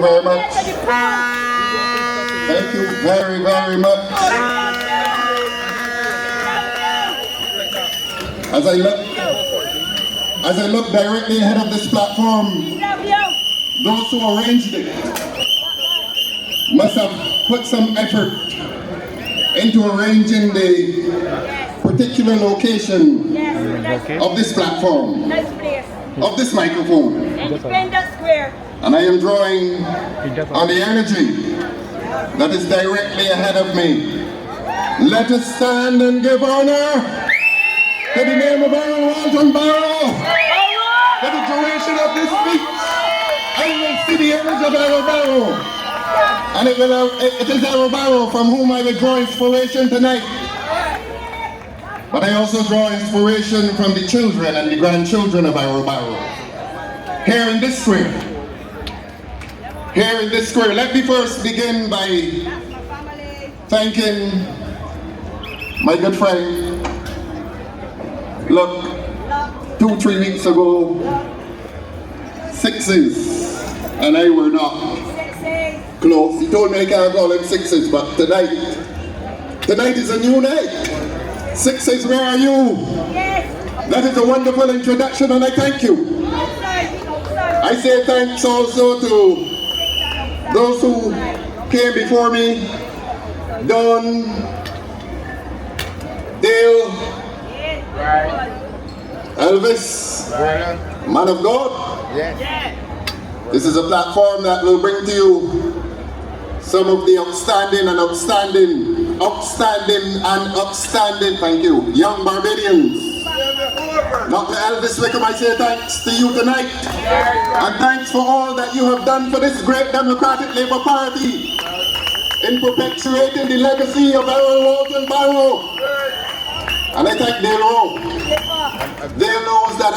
very much. Thank you very, very much. As I look directly ahead of this platform, those who arranged it must have put some effort into arranging the particular location of this platform, of this microphone. Independence Square. And I am drawing on the energy that is directly ahead of me. Let us stand and give honor to the name of Aaron Walton Barrow. For the duration of this speech, I will see the image of Aaron Barrow. And it is Aaron Barrow from whom I will draw inspiration tonight. But I also draw inspiration from the children and the grandchildren of Aaron Barrow. Here in this square. Here in this square. Let me first begin by thanking my good friend. Look, 2-3 weeks ago, Sixes and I were not close. He told me I can't call him Sixes, but tonight is a new night. Sixes, where are you? That is a wonderful introduction and I thank you. I say thanks also to those who came before me, Don, Dale, Elvis, man of God. This is a platform that will bring to you some of the upstanding, thank you, young Barbadians. Dr. Elvis Wickham, I say thanks to you tonight. And thanks for all that you have done for this great Democratic Labour Party in perpetuating the legacy of Aaron Walton Barrow. And I thank Dale Rowe. Dale knows that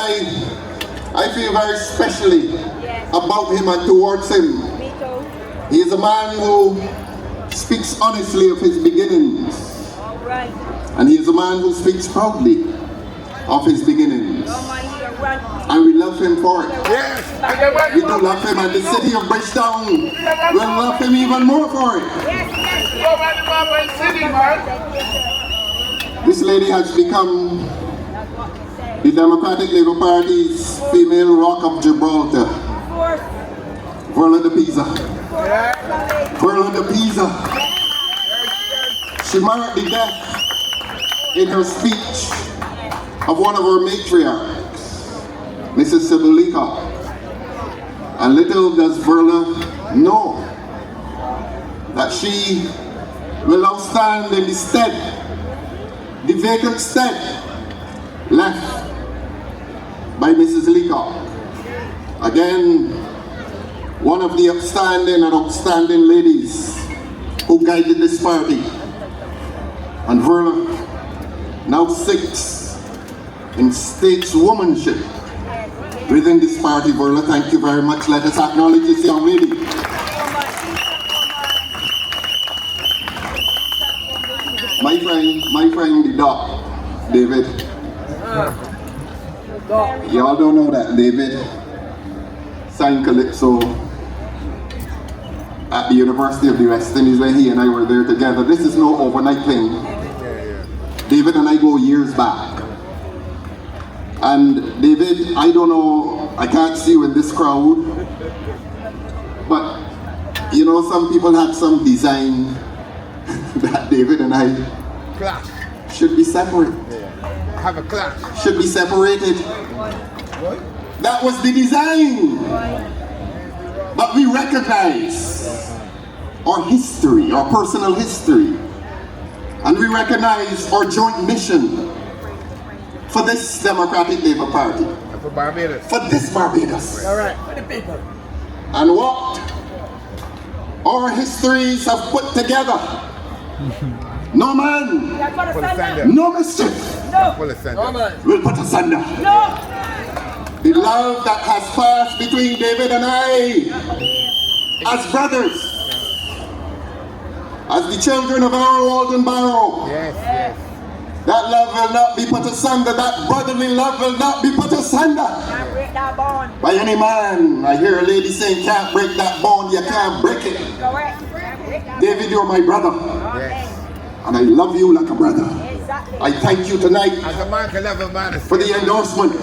I feel very specially about him and towards him. He is a man who speaks honestly of his beginnings. And he is a man who speaks proudly of his beginnings. And we love him for it. We do love him, and the city of Bridgetown will love him even more for it. This lady has become the Democratic Labour Party's female rock of Gibraltar. Verla de Pisa. Verla de Pisa. She marked the death in her speech of one of our matriarchs, Mrs. Sybil Leacock. And little does Verla know that she will now stand in the stead, the vacant stead left by Mrs. Leacock. Again, one of the outstanding ladies who guided this party. And Verla now sits in stateswomanship within this party. Verla, thank you very much. Let us acknowledge this young lady. My friend the doc, David. Y'all don't know that David signed Calypso at the University of the West Indies when he and I were there together. This is no overnight thing. David and I go years back. And David, I don't know, I can't see you in this crowd, but you know, some people had some design that David and I should be separate. Have a clash. Should be separated. That was the design. But we recognize our history, our personal history, and we recognize our joint mission for this Democratic Labour Party. For Barbados. For this Barbados. All right, for the people. And what our histories have put together. No man, no mischief, will put asunder. The love that has passed between David and I, as brothers, as the children of Aaron Walton Barrow, that love will not be put asunder. That brotherly love will not be put asunder. break that bone. By any man. I hear a lady saying, can't break that bone, you can't break it. Correct. Can't break that David, you're my brother. Yes. And I love you like a brother. Exactly. I thank you tonight As a man can love a man. for the endorsement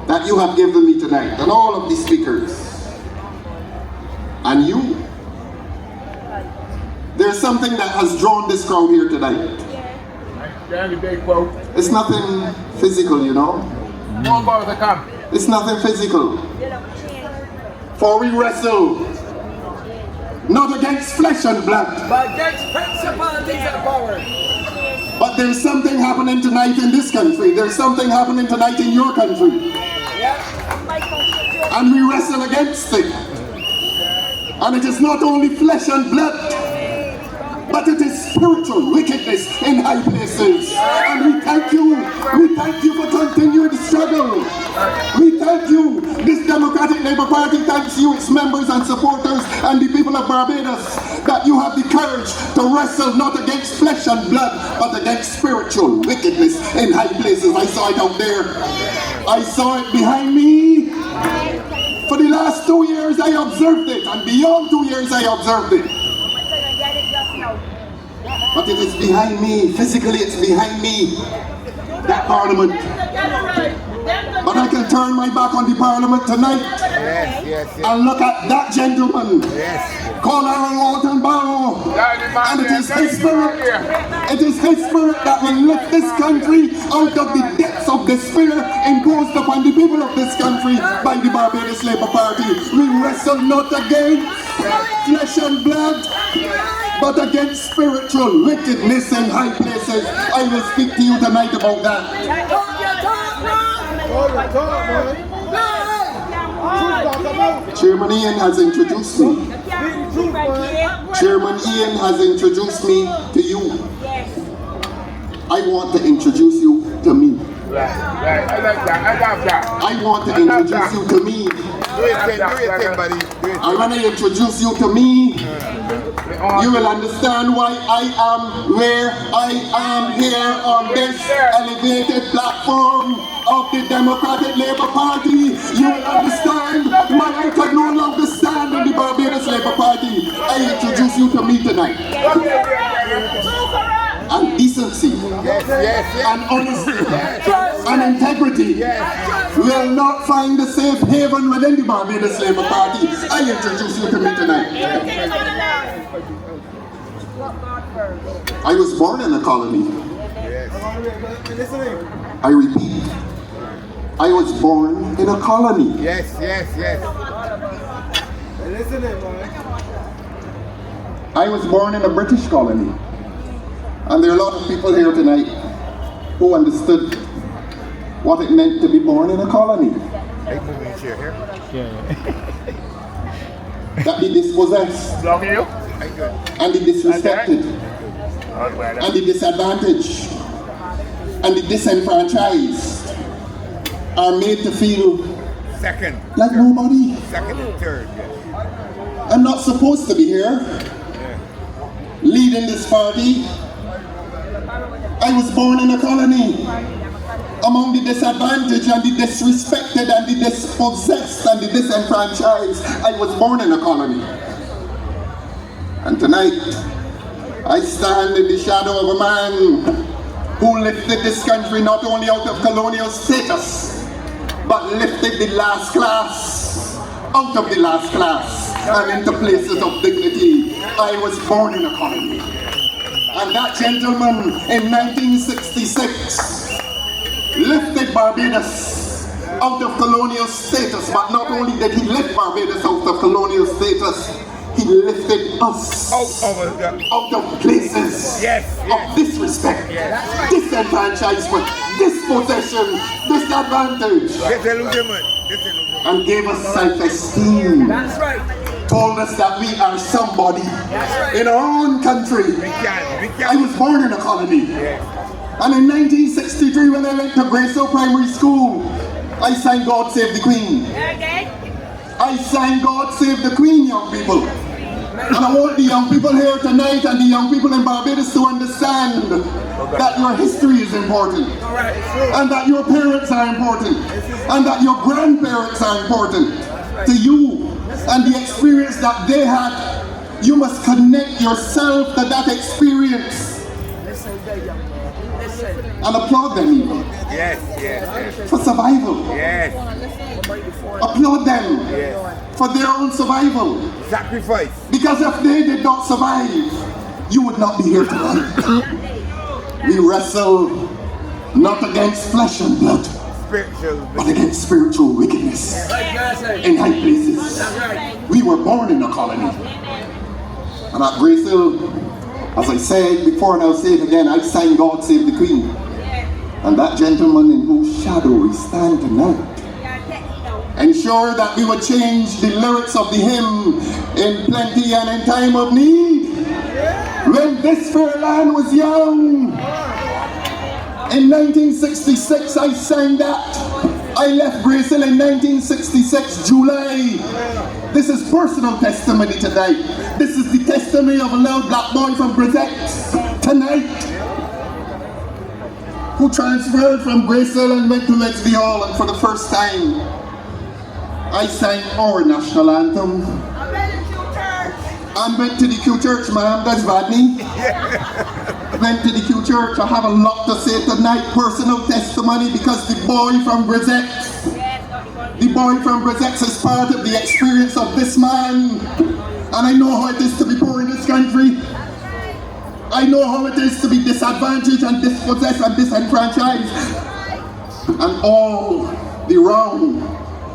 that you have given me tonight, and all of the speakers. And you. There's something that has drawn this crowd here tonight. It's nothing physical, you know. It's nothing physical. For we wrestle not against flesh and blood, But against principalities and power. but there's something happening tonight in this country. There's something happening tonight in your country. And we wrestle against it. And it is not only flesh and blood, but it is spiritual wickedness in high places. And we thank you for continuing the struggle. We thank you. This Democratic Labour Party thanks you, its members and supporters, and the people of Barbados, that you have the courage to wrestle not against flesh and blood, but against spiritual wickedness in high places. I saw it out there. I saw it behind me. For the last 2 years I observed it, and beyond 2 years I observed it. But it is behind me, physically it's behind me, that parliament. But I can turn my back on the parliament tonight and look at that gentleman, called Aaron Walton Barrow. And it is his spirit, that will lift this country out of the depths of despair imposed upon the people of this country by the Barbados Labour Party. We wrestle not against flesh and blood, but against spiritual wickedness in high places. I will speak to you tonight about that. Chairman Ian has introduced me. Chairman Ian has introduced me to you. I want to introduce you to me. Right. I like that. I love that. I want to introduce you to me. Do your thing, buddy. Do your And when I introduce you to me, you will understand why I am where I am here on this elevated platform of the Democratic Labour Party. You will understand why I can no longer stand in the Barbados Labour Party. I introduce you to me tonight. And decency, and honesty, and integrity will not find a safe haven within the Barbados Labour Party. I introduce you to me tonight. I was born in a colony. I repeat, I was born in a colony. Yes. I was born in a British colony. And there are a lot of people here tonight who understood what it meant to be born in a colony. That be dispossessed, and the disrespected, and the disadvantaged, and the disenfranchised are made to feel Second. like nobody. Second and third. I'm not supposed to be here leading this party. I was born in a colony among the disadvantaged and the disrespected and the dispossessed and the disenfranchised. I was born in a colony. And tonight, I stand in the shadow of a man who lifted this country not only out of colonial status, but lifted the last class out of the last class and into places of dignity. I was born in a colony. And that gentleman in 1966 lifted Barbados out of colonial status, but not only did he lift Barbados out of colonial status, he lifted us out of places of disrespect, disenfranchisement, dispossession, disadvantage, and gave us self-esteem. That's right. Told us that we are somebody in our own country. I was born in a colony. And in 1963, when I went to Grayson Primary School, I sang God Save the Queen. I sang God Save the Queen, young people. And I want the young people here tonight and the young people in Barbados to understand that your history is important, and that your parents are important, and that your grandparents are important to you, and the experience that they had. You must connect yourself to that experience and applaud them even. Yes. For survival. Yes. Applaud them Yes. for their own survival. Sacrifice. Because if they did not survive, you would not be here tonight. We wrestle not against flesh and blood, Spiritual. but against spiritual wickedness in high places. We were born in a colony. And at Grace Hill, as I said before and I'll say it again, I sang God Save the Queen. And that gentleman in whose shadow we stand tonight. Ensure that we would change the lyrics of the hymn in plenty and in time of need. When this fair land was young, in 1966 I sang that. I left Grace Hill in 1966, July. This is personal testimony tonight. This is the testimony of a little black boy from Brazil tonight, who transferred from Grace Hill and went to Let's Be Hall, and for the first time, I sang our national anthem. And went to the Q Church, ma'am, that's Vadney. Went to the Q Church. I have a lot to say tonight, personal testimony, because the boy from Brazil, is part of the experience of this man. And I know how it is to be poor in this country. I know how it is to be disadvantaged and dispossessed and disenfranchised. And all the wrong,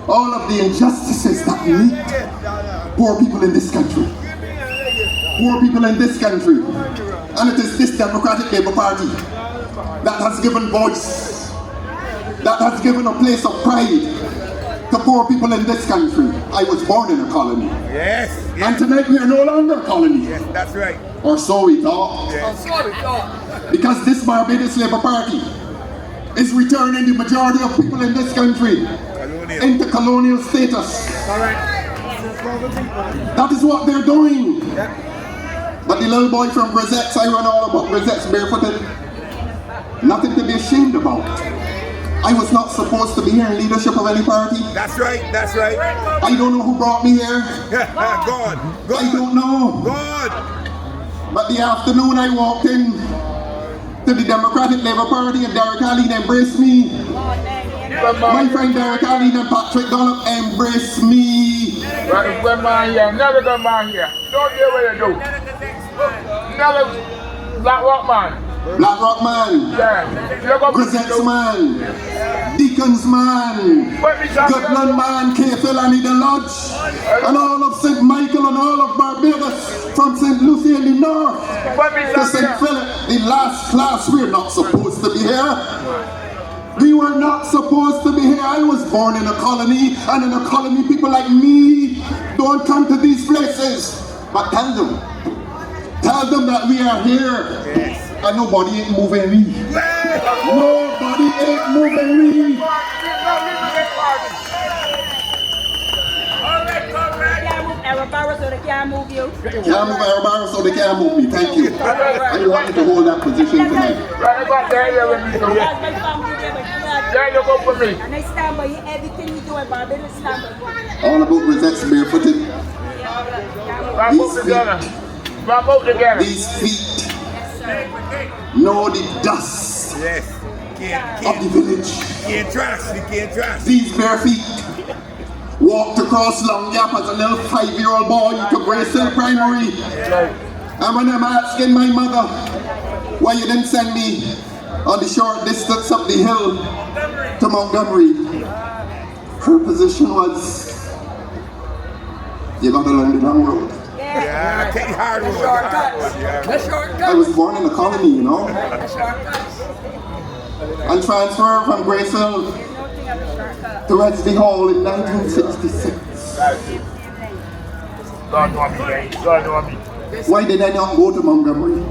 all of the injustices that meet poor people in this country. Poor people in this country. And it is this Democratic Labour Party that has given voice, that has given a place of pride to poor people in this country. I was born in a colony. Yes. And tonight we are no longer a colony. Yes, that's right. Or so we thought. Yes. Because this Barbados Labour Party is returning the majority of people in this country into colonial status. That is what they're doing. But the little boy from Rosettes, I run all about Rosettes barefooted. Nothing to be ashamed about. I was not supposed to be here in leadership of any party. That's right, that's right. I don't know who brought me here. God. I don't know. God. But the afternoon I walked in to the Democratic Labour Party and Derek Allen embraced me. My friend Derek Allen and Patrick Dollop embraced me. Good man here, another good man here. Don't do what you do. Another Black Rock man. Black Rock man. Yeah. Grisettes man. Deacons man. Goodland man, K-Phil and the Lodge. And all of St. Michael and all of Barbados. From St. Lucie in the north to St. Philip, the last class. We're not supposed to be here. We were not supposed to be here. I was born in a colony, and in a colony people like me don't come to these places. But tell them that we are here, and nobody ain't moving me. Nobody ain't moving me. Aerobarrel so they can't move you. Can't move Aerobarrel so they can't move me. Thank you. I wanted to hold that position tonight. That's my family there, but There you go for me. and they stand by you. Everything you do in Barbados stand by you. All about Rosettes barefooted. Back up together. Back up together. These feet know the dust Yes. of the village. Can't trust. You can't trust. These bare feet walked across Long Gap as a little 5-year-old boy to Grace Hill Primary. And when I'm asking my mother why you didn't send me on the short distance up the hill to Montgomery, her position was, you gotta learn the long road. Yeah, take the hard one. I was born in a colony, you know, and transferred from Grace Hill to Redsley Hall in 1966. God know me, guys. God know me. Why did I not go to Montgomery?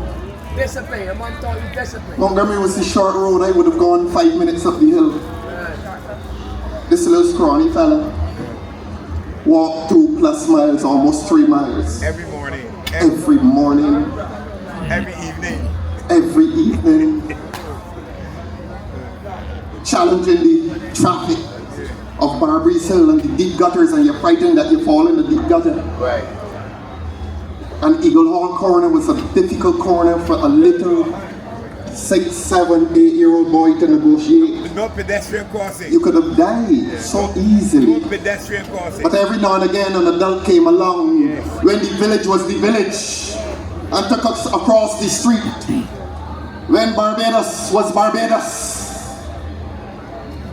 Discipline, I'm on you discipline. Montgomery was the short road. I would have gone 5 minutes up the hill. This little scrawny fella walked 2+ miles, almost 3 miles. Every morning. Every morning. Every evening. every evening, challenging the traffic of Barbary Hill and the deep gutters, and you're frightened that you fall in the deep gutter. Right. And Eagle Hall corner was a difficult corner for a little 6, 7, 8-year-old boy to negotiate. No pedestrian crossing. You could have died so easily. No pedestrian crossing. But every now and again an adult came along when the village was the village and took us across the street. When Barbados was Barbados.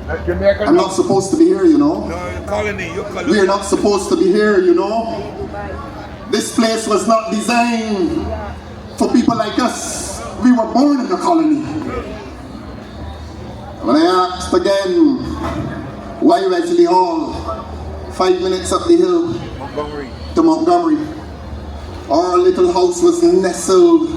I'm not supposed to be here, you know. No, colony, you're colony. We are not supposed to be here, you know. This place was not designed for people like us. We were born in a colony. When I asked again, why Wesley Hall? 5 minutes up the hill to Montgomery. Our little house was nestled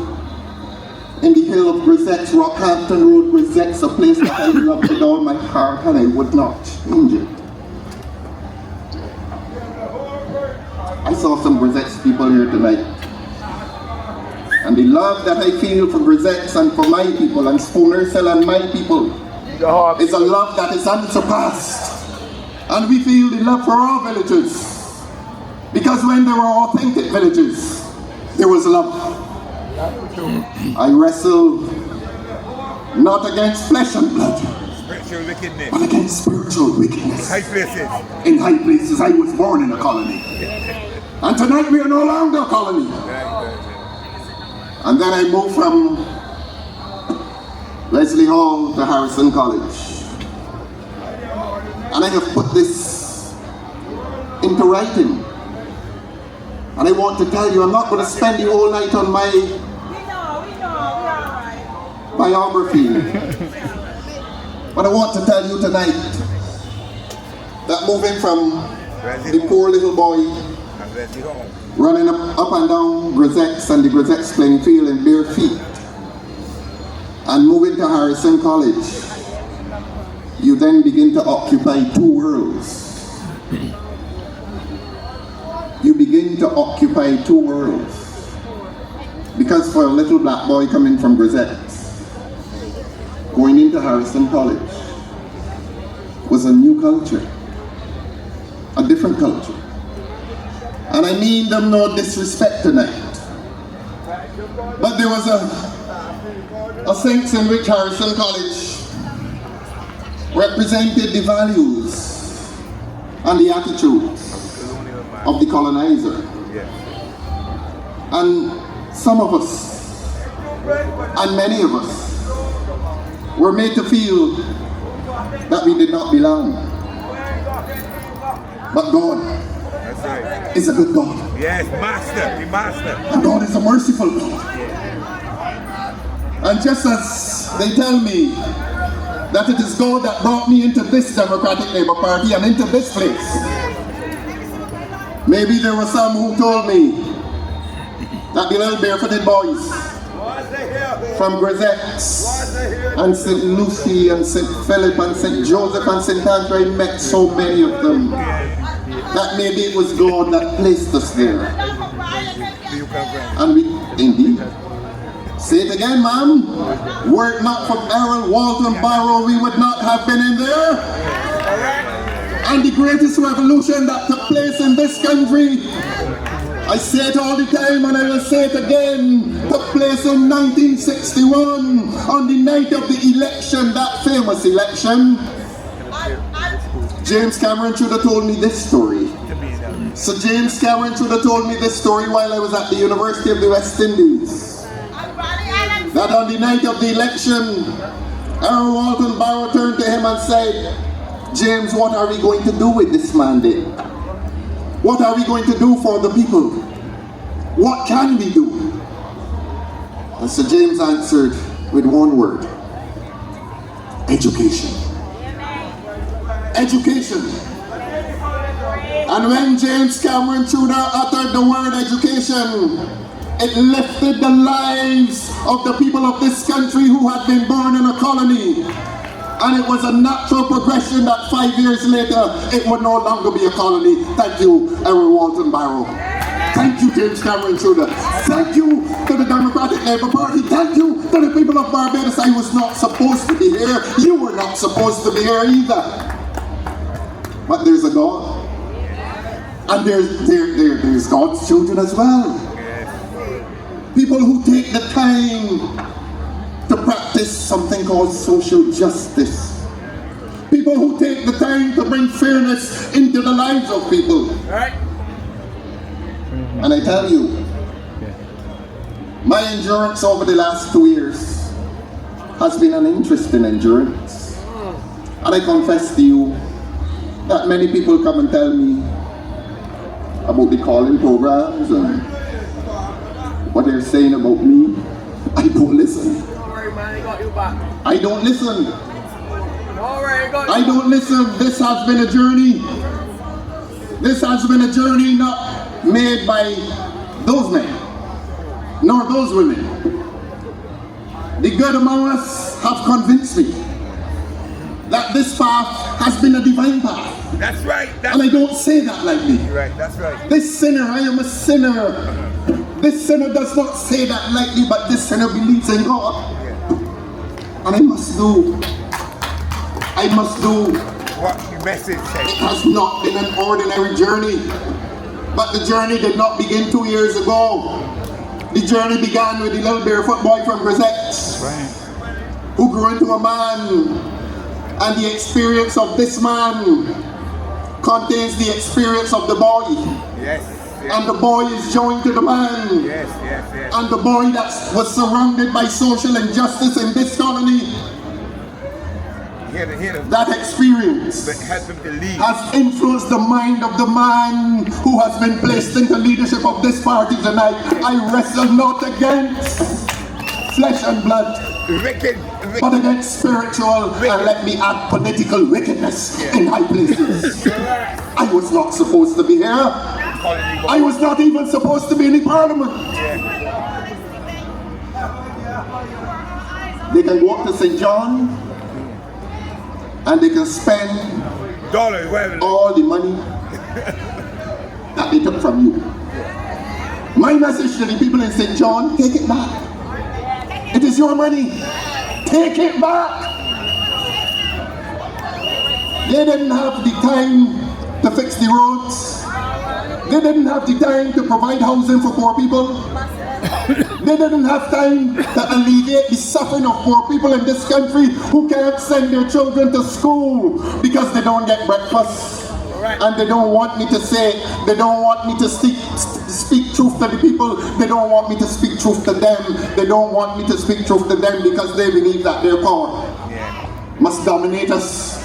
in the hill of Grisette's, Rockhampton Road. Grisette's a place that I loved with all my heart, and I would not change it. I saw some Grisette's people here tonight. And the love that I feel for Grisette's and for my people, and Spooner's Hill and my people, is a love that is unsurpassed. And we feel the love for our villages. Because when there were authentic villages, there was love. I wrestle not against flesh and blood, Spiritual wickedness. but against spiritual wickedness. High places. In high places, I was born in a colony. And tonight we are no longer a colony. And then I moved from Wesley Hall to Harrison College. And I have put this into writing. And I want to tell you, I'm not going to spend the whole night on my biography. But I want to tell you tonight that moving from the poor little boy running up and down Grisette's and the Grisette's playing field in bare feet, and moving to Harrison College, you then begin to occupy two worlds. You begin to occupy two worlds. Because for a little black boy coming from Grisette's, going into Harrison College was a new culture, a different culture. And I mean them no disrespect tonight. But there was a sense in which Harrison College represented the values and the attitudes of the colonizer. And some of us, and many of us, were made to feel that we did not belong. But God is a good God. Yes, master, the master. And God is a merciful God. And just as they tell me that it is God that brought me into this Democratic Labour Party and into this place, maybe there were some who told me that the little barefooted boys from Grisette's and St. Lucie and St. Philip and St. Joseph and St. Andrew, I met so many of them, that maybe it was God that placed us there. And we, indeed, say it again, ma'am, were it not for Errol Walton Barrow, we would not have been in there. And the greatest revolution that took place in this country, I say it all the time and I will say it again, took place in 1961 on the night of the election, that famous election. James Cameron should have told me this story. So James Cameron should have told me this story while I was at the University of the West Indies. That on the night of the election, Errol Walton Barrow turned to him and said, James, what are we going to do with this mandate? What are we going to do for the people? What can we do? And Sir James answered with one word: education. Education. And when James Cameron Tudor uttered the word education, it lifted the lives of the people of this country who had been born in a colony. And it was a natural progression that 5 years later, it would no longer be a colony. Thank you, Errol Walton Barrow. Thank you. you, James Cameron Trudeau. Thank you to the Democratic Labour Party. Thank you to the people of Barbados. I was not supposed to be here. You were not supposed to be here either. But there's a God. And there's God's children as well. People who take the time to practice something called social justice. People who take the time to bring fairness into the lives of people. Right? And I tell you, my endurance over the last 2 years has been an interesting endurance. And I confess to you that many people come and tell me about the calling programs and what they're saying about me. I don't listen. Don't worry, man, I got you back. I don't listen. Don't worry, I got you. I don't listen. This has been a journey. This has been a journey not made by those men, nor those women. The good among us have convinced me that this path has been a divine path. That's right. And I don't say that lightly. Right, that's right. This sinner, I am a sinner. This sinner does not say that lightly, but this sinner believes in God. And I must do What the message It says. has not been an ordinary journey. But the journey did not begin 2 years ago. The journey began with the little barefoot boy from Grisette, who grew into a man. And the experience of this man contains the experience of the boy. Yes. And the boy is joined to the man. Yes. And the boy that was surrounded by social injustice in this colony, that experience Help him to lead. has influenced the mind of the man who has been placed into leadership of this party tonight. I wrestle not against flesh and blood, but against spiritual, and let me add political wickedness in high places. I was not supposed to be here. I was not even supposed to be in the parliament. They can go up to St. John and they can spend Dollars, whatever. all the money that they took from you. My message to the people in St. John, take it back. It is your money. Take it back. They didn't have the time to fix the roads. They didn't have the time to provide housing for poor people. They didn't have time to alleviate the suffering of poor people in this country who can't send their children to school because they don't get breakfast. And they don't want me to say, they don't want me to speak truth to the people. They don't want me to speak truth to them. They don't want me to speak truth to them because they believe that their power must dominate us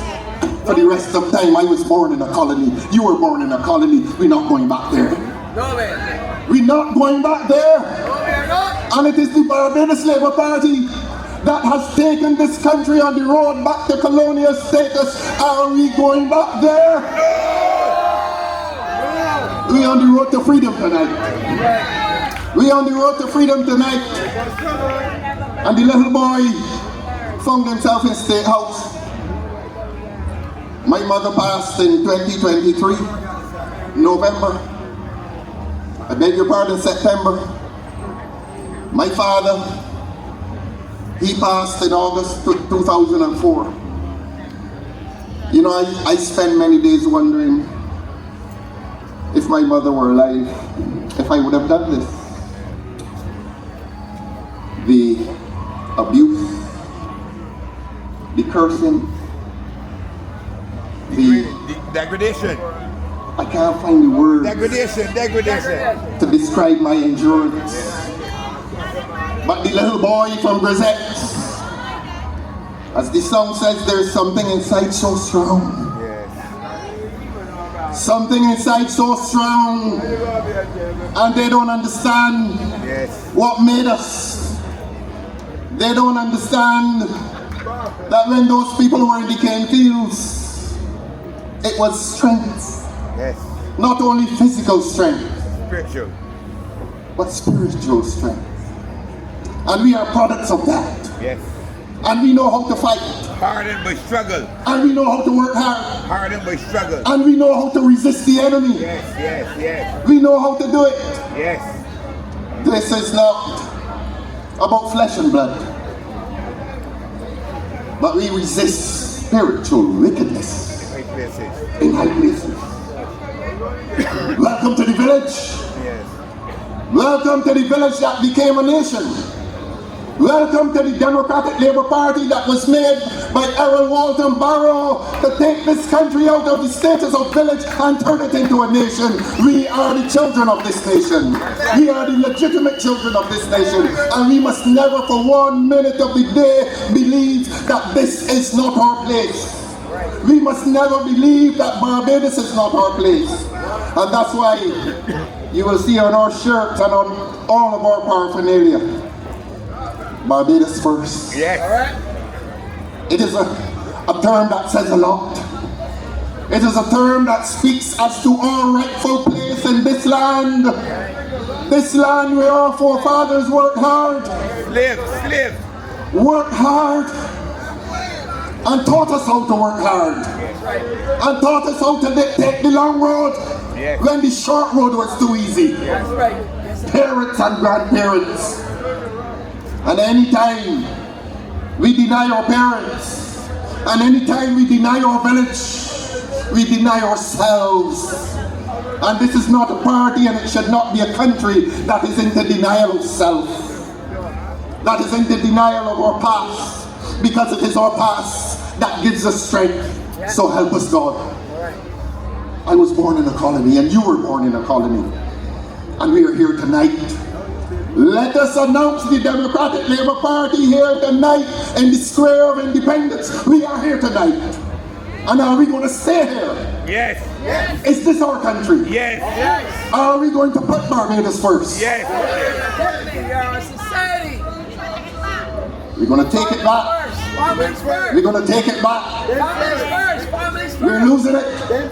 for the rest of time. I was born in a colony. You were born in a colony. We're not going back there. No, man. We're not going back there. No, we're not. And it is the Barbados Labour Party that has taken this country on the road back to colonial status. Are we going back there? We're on the road to freedom tonight. We're on the road to freedom tonight. And the little boy found himself in State House. My mother passed in 2023, November. I beg your pardon, September. My father, he passed in August 2004. You know, I spent many days wondering if my mother were alive, if I would have done this. The abuse, the cursing, the degradation. I can't find the words Degradation. to describe my endurance. But the little boy from Grisette, as the song says, there's something inside so strong. Something inside so strong. And they don't understand what made us. They don't understand that when those people were in the cane fields, it was strength. Not only physical strength, Spiritual. but spiritual strength. And we are products of that. And we know how to fight. Hardened but struggle. And we know how to work hard. Hardened but struggle. And we know how to resist the enemy. Yes. We know how to do it. Yes. This is not about flesh and blood. But we resist spiritual wickedness Right places. in high places. Welcome to the village. Yes. Welcome to the village that became a nation. Welcome to the Democratic Labour Party that was made by Errol Walton Barrow to take this country out of the status of village and turn it into a nation. We are the children of this nation. We are the legitimate children of this nation. And we must never for 1 minute of the day believe that this is not our place. We must never believe that Barbados is not our place. And that's why you will see on our shirts and on all of our paraphernalia, Barbados first. Yes. It is a term that says a lot. It is a term that speaks as to our rightful place in this land. This land where our forefathers worked hard. Slave. Worked hard. And taught us how to work hard. And taught us how to take the long road when the short road was too easy. That's right. Yes, Parents and grandparents. And anytime we deny our parents, and anytime we deny our village, we deny ourselves. And this is not a party, and it should not be a country that is into denial of self, that is into denial of our past, because it is our past that gives us strength. So help us God. I was born in a colony, and you were born in a colony, and we are here tonight. Let us announce the Democratic Labour Party here tonight in the Square of Independence. We are here tonight. And are we going to stay here? Yes. Is this our country? Yes. Are we going to put Barbados first? Yes. definitely. You're our society. We're going to take it back. Families first. We're going to take it back. Families first. Families We're first. losing it.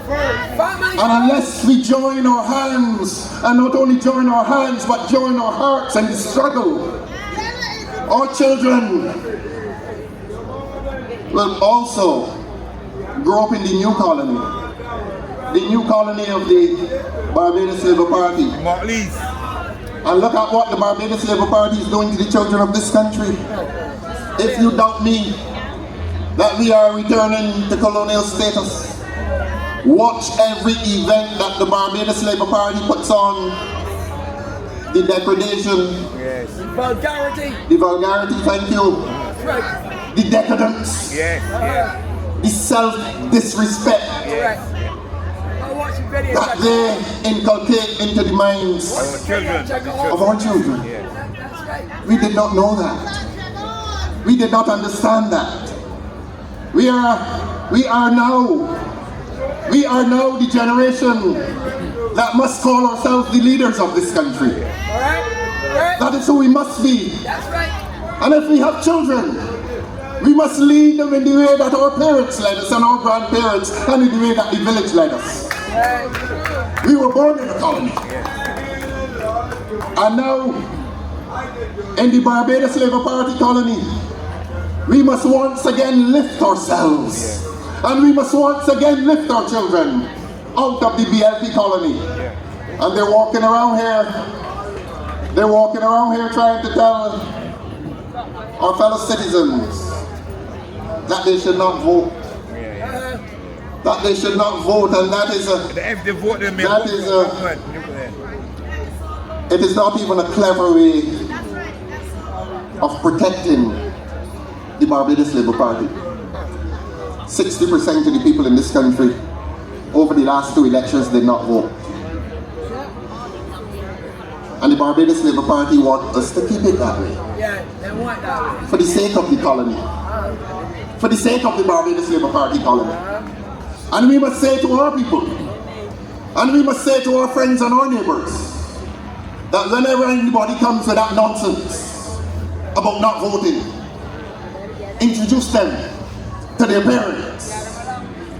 Families And unless we join our hands, and not only join our hands, but join our hearts in the struggle, our children will also grow up in the new colony. The new colony of the Barbados Labour Party. Motley's. And look at what the Barbados Labour Party is doing to the children of this country. If you doubt me that we are returning to colonial status, watch every event that the Barbados Labour Party puts on. The degradation, Yes. vulgarity. the vulgarity, thank you, That's right. the decadence, Yes. the self-disrespect Correct. I'll watch the video. that they inculcate into the minds Our children. of our children. That's right. We did not know that. We did not understand that. We are now the generation that must call ourselves the leaders of this country. All right. That is who we must be. That's right. And if we have children, we must lead them in the way that our parents led us and our grandparents, and in the way that the village led us. We were born in a colony. And now, in the Barbados Labour Party colony, we must once again lift ourselves. And we must once again lift our children out of the DLP colony. And they're walking around here trying to tell our fellow citizens that they should not vote. That they should not vote, and that is If they vote, they may That vote is for a- government. it is not even a clever way of protecting the Barbados Labour Party. 60% of the people in this country over the last 2 elections did not vote. And the Barbados Labour Party want us to keep it that way. Yeah, they want that. For the sake of the colony. For the sake of the Barbados Labour Party colony. And we must say to our people, and we must say to our friends and our neighbours, that whenever anybody comes with that nonsense about not voting, introduce them to their parents,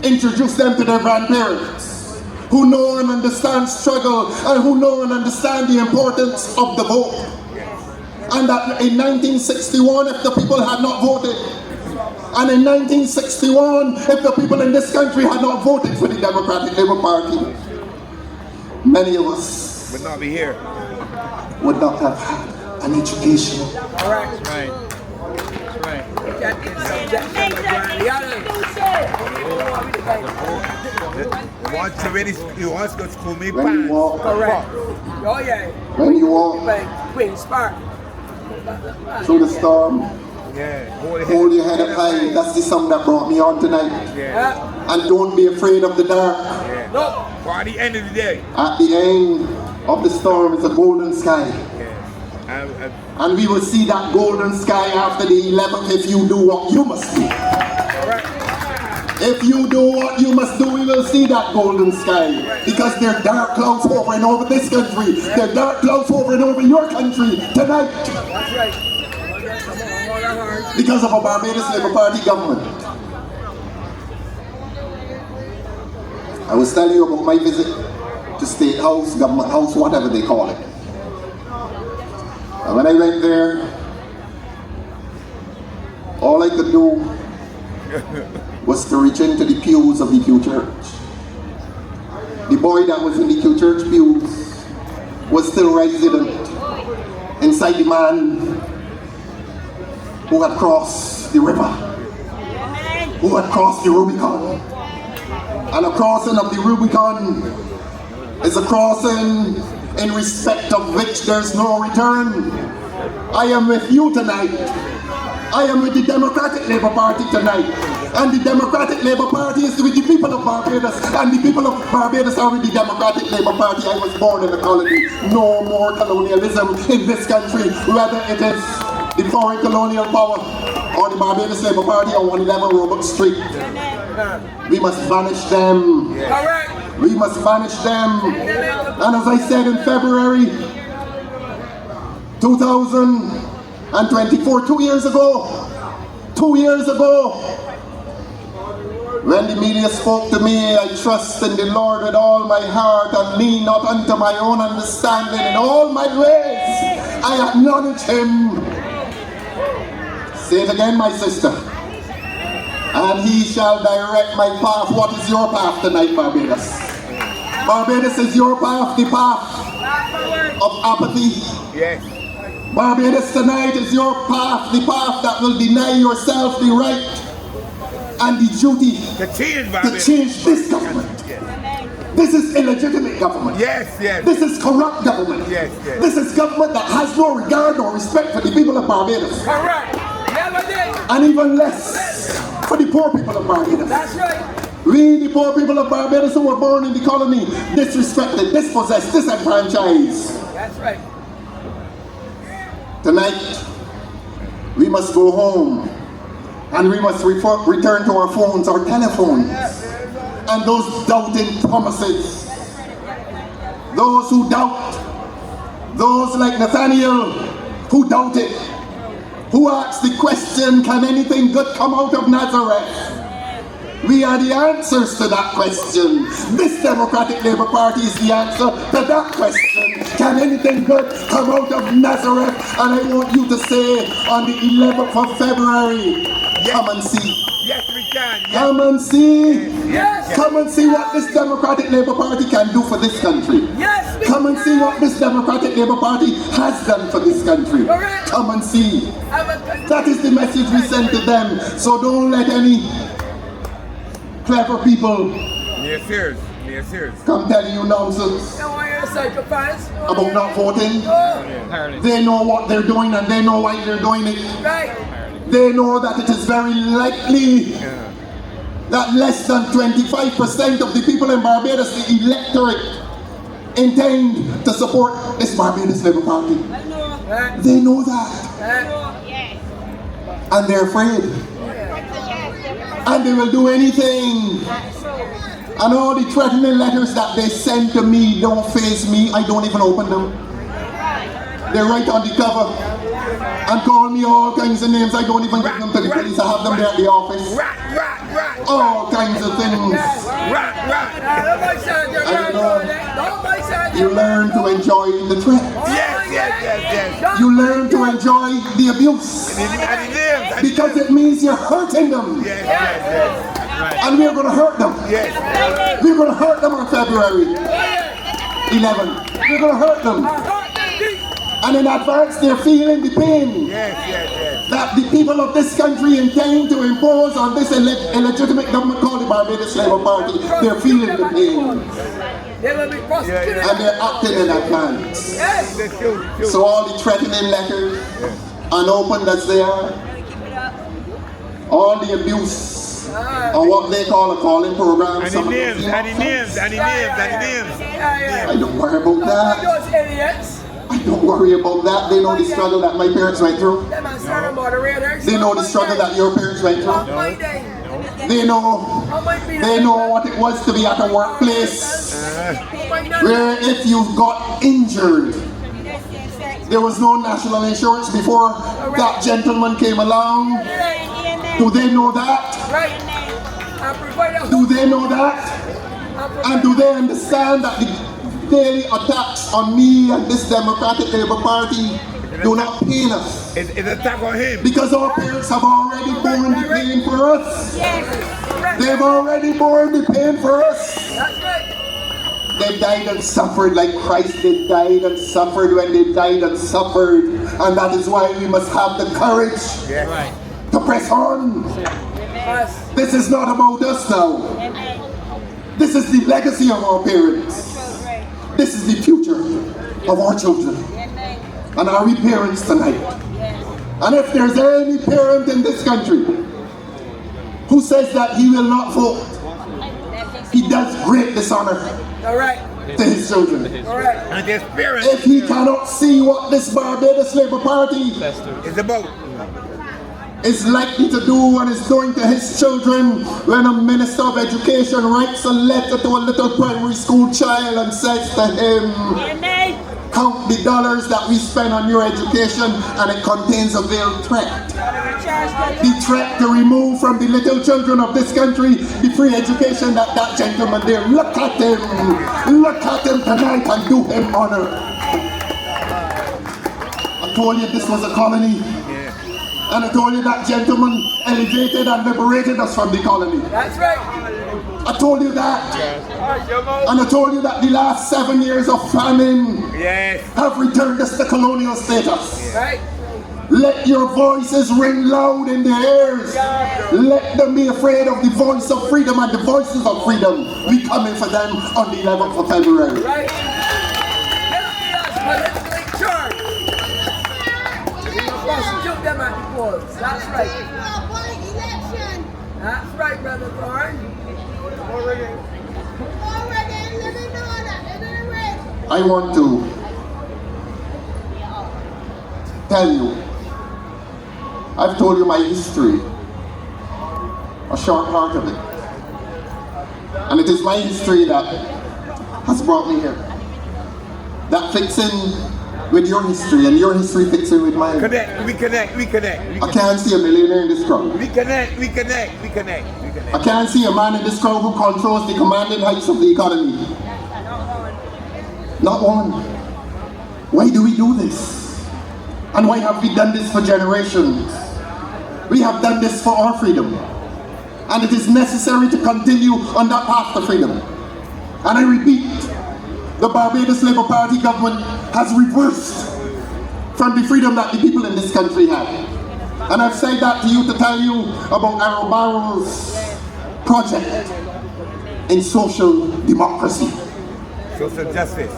introduce them to their grandparents, who know and understand struggle, and who know and understand the importance of the vote. And that in 1961, if the people had not voted, And in 1961, if the people in this country had not voted for the Democratic Labour Party, many of us Would not be here. would not have had an education. All right. That's right. That's right. You want to go to school, me When you walk, Correct. Oh yeah. when you walk Queen Spark. through the storm, Yeah. hold your head up high. That's the song that brought me on tonight. Yeah. And don't be afraid of the dark. Yeah. No. For at the end of the day. At the end of the storm is a golden sky. Yeah. And we will see that golden sky after the 11th if you do what you must do. If you do what you must do, we will see that golden sky. Because there are dark clouds hovering over this country. There are dark clouds hovering over your country tonight. That's right. Because of a Barbados Labour Party government. I was telling you about my visit to State House, Government House, whatever they call it. And when I went there, all I could do was to reach into the pews of the Q Church. The boy that was in the Q Church pews was still resident inside the man who had crossed the river, who had crossed the Rubicon. And a crossing of the Rubicon is a crossing in respect of which there's no return. I am with you tonight. I am with the Democratic Labour Party tonight. And the Democratic Labour Party is with the people of Barbados. And the people of Barbados are with the Democratic Labour Party. I was born in a colony. No more colonialism in this country, whether it is the foreign colonial power or the Barbados Labour Party on 111 Roebuck Street. We must banish them. Correct. We must banish them. And as I said in February 2024, 2 years ago, when the media spoke to me, I trust in the Lord with all my heart and lean not unto my own understanding. In all my ways, I acknowledge Him. Say it again, my sister. And He shall direct my path. What is your path tonight, Barbados? Barbados is your path, the path of apathy. Yes. Barbados tonight is your path, the path that will deny yourself the right and the duty To change, to Barbados. change this government. This is illegitimate government. Yes, yes. This is corrupt government. Yes, yes. This is government that has no regard or respect for the people of Barbados. Correct. Never did. And even less for the poor people of Barbados. That's right. We, the poor people of Barbados who were born in the colony, disrespected, dispossessed, disenfranchised. That's right. Tonight, we must go home and we must return to our phones, our telephones, and those doubting promises. Those who doubt, those like Nathaniel who doubted, who asked the question, can anything good come out of Nazareth? We are the answers to that question. This Democratic Labour Party is the answer to that question. Can anything good come out of Nazareth? And I want you to say on the 11th of February, come and see. Yes, we can. Yes. Come and see. Yes. Come and see what this Democratic Labour Party can do for this country. Yes. we Come and see can. what this Democratic Labour Party has done for this country. Correct. Come and see. Have a good- That is the message we send to them. So don't let any clever people Yes, serious. Yes, serious. come telling you nonsense Don't want you to sacrifice. about not voting. Oh, They know what they're doing and they know why they're doing it. right. They know that it is very likely that less than 25% of the people in Barbados, the electorate, intend to support this Barbados Labour Party. Right. They know that. Right. And they're afraid. And they will do anything. And all the threatening letters that they send to me don't faze me. I don't even open them. They write on the cover and call me all kinds of names. I don't even give them to the police. I have them there at the office. Rat, rat, rat. All kinds of things. Rat, rat. Nobody said you're right. Nobody said You you're learn to enjoy the threat. Yes, yes, yes, yes. You learn to enjoy the abuse. And he lives. And Because it means you're hurting them. Yes, yes, yes. That's right. And we're going to hurt them. Yes. We're going to hurt them on February 11th. We're going to hurt them. And in advance, they're feeling the pain Yes, yes, yes. that the people of this country intend to impose on this illegitimate government called the Barbados Labour Party. They're feeling the pain. They will be prosecuted. And they're acting in advance. Yes. That's true. So all the threatening letters, unopened as they are, all the abuse, or what they call a calling program. And the names, and the names, and the names, and the names. I don't worry about that. Those idiots. I don't worry about that. They know the struggle that my parents went through. Them are certain moderators. They know the struggle that your parents went On through. my day. They know On my feet. what it was to be at a workplace On my nuts. where if you got injured, there was no national insurance before that gentleman came along. Do they know that? Right. I provide a Do they know that? And do they understand that the daily attacks on me and this Democratic Labour Party do not pain us? It's an attack on him. Because our parents have already borne the pain for us. They've already borne the pain for us. That's right. They died and suffered like Christ did died and suffered when they died and suffered. And that is why we must have the courage Yes. to press on. Yes. This is not about us now. This is the legacy of our parents. This is the future of our children. And are we parents tonight? And if there's any parent in this country who says that he will not vote, he does great dishonor All right. to his children. All right. And their spirit If he cannot see what this Barbados Labour Party is about. is likely to do and is doing to his children when a Minister of Education writes a letter to a little primary school child and says to him, count the dollars that we spend on your education, and it contains a veiled threat. The threat to remove from the little children of this country the free education that that gentleman there. Look at him tonight and do him honor. I told you this was a colony. And I told you that gentleman elevated and liberated us from the colony. That's right. I told you that. And I told you that the last 7 years of famine Yes. have returned us to colonial status. Right. Let your voices ring loud in the ears. Let them be afraid of the voice of freedom, and the voices of freedom be coming for them on the 11th of February. Right. Let's be us politically charged. We will prosecute them at the polls. That's right. That's right, Brother Thorne. I want to tell you, I've told you my history, a short part of it. And it is my history that has brought me here. That fits in with your history, and your history fits in with mine. Connect, we connect, we connect. I can't see a millionaire in this crowd. We connect, we connect, we connect, we connect. I can't see a man in this crowd who controls the commanding heights of the economy. Not one. Why do we do this? And why have we done this for generations? We have done this for our freedom. And it is necessary to continue on that path to freedom. And I repeat, the Barbados Labour Party government has reversed from the freedom that the people in this country have. And I've said that to you to tell you about Arrow Barrow's project in social democracy. Social justice.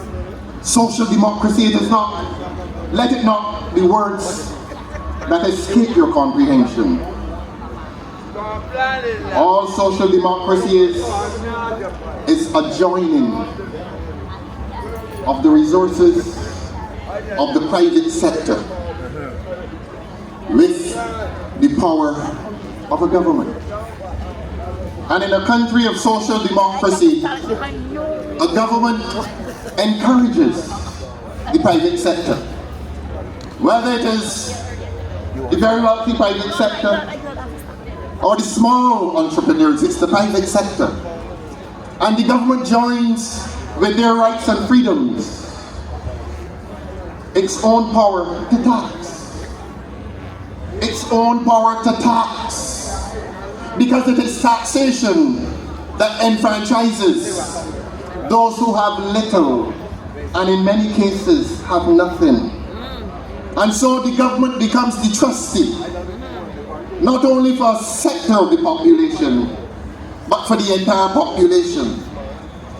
Social democracy, it is not, let it not be words that escape your comprehension. All social democracy is a joining of the resources of the private sector with the power of a government. And in a country of social democracy, a government encourages the private sector. Whether it is the very wealthy private sector or the small entrepreneurs, it's the private sector. And the government joins with their rights and freedoms its own power to tax, its own power to tax, because it is taxation that enfranchises those who have little and in many cases have nothing. And so the government becomes the trustee, not only for a sector of the population, but for the entire population.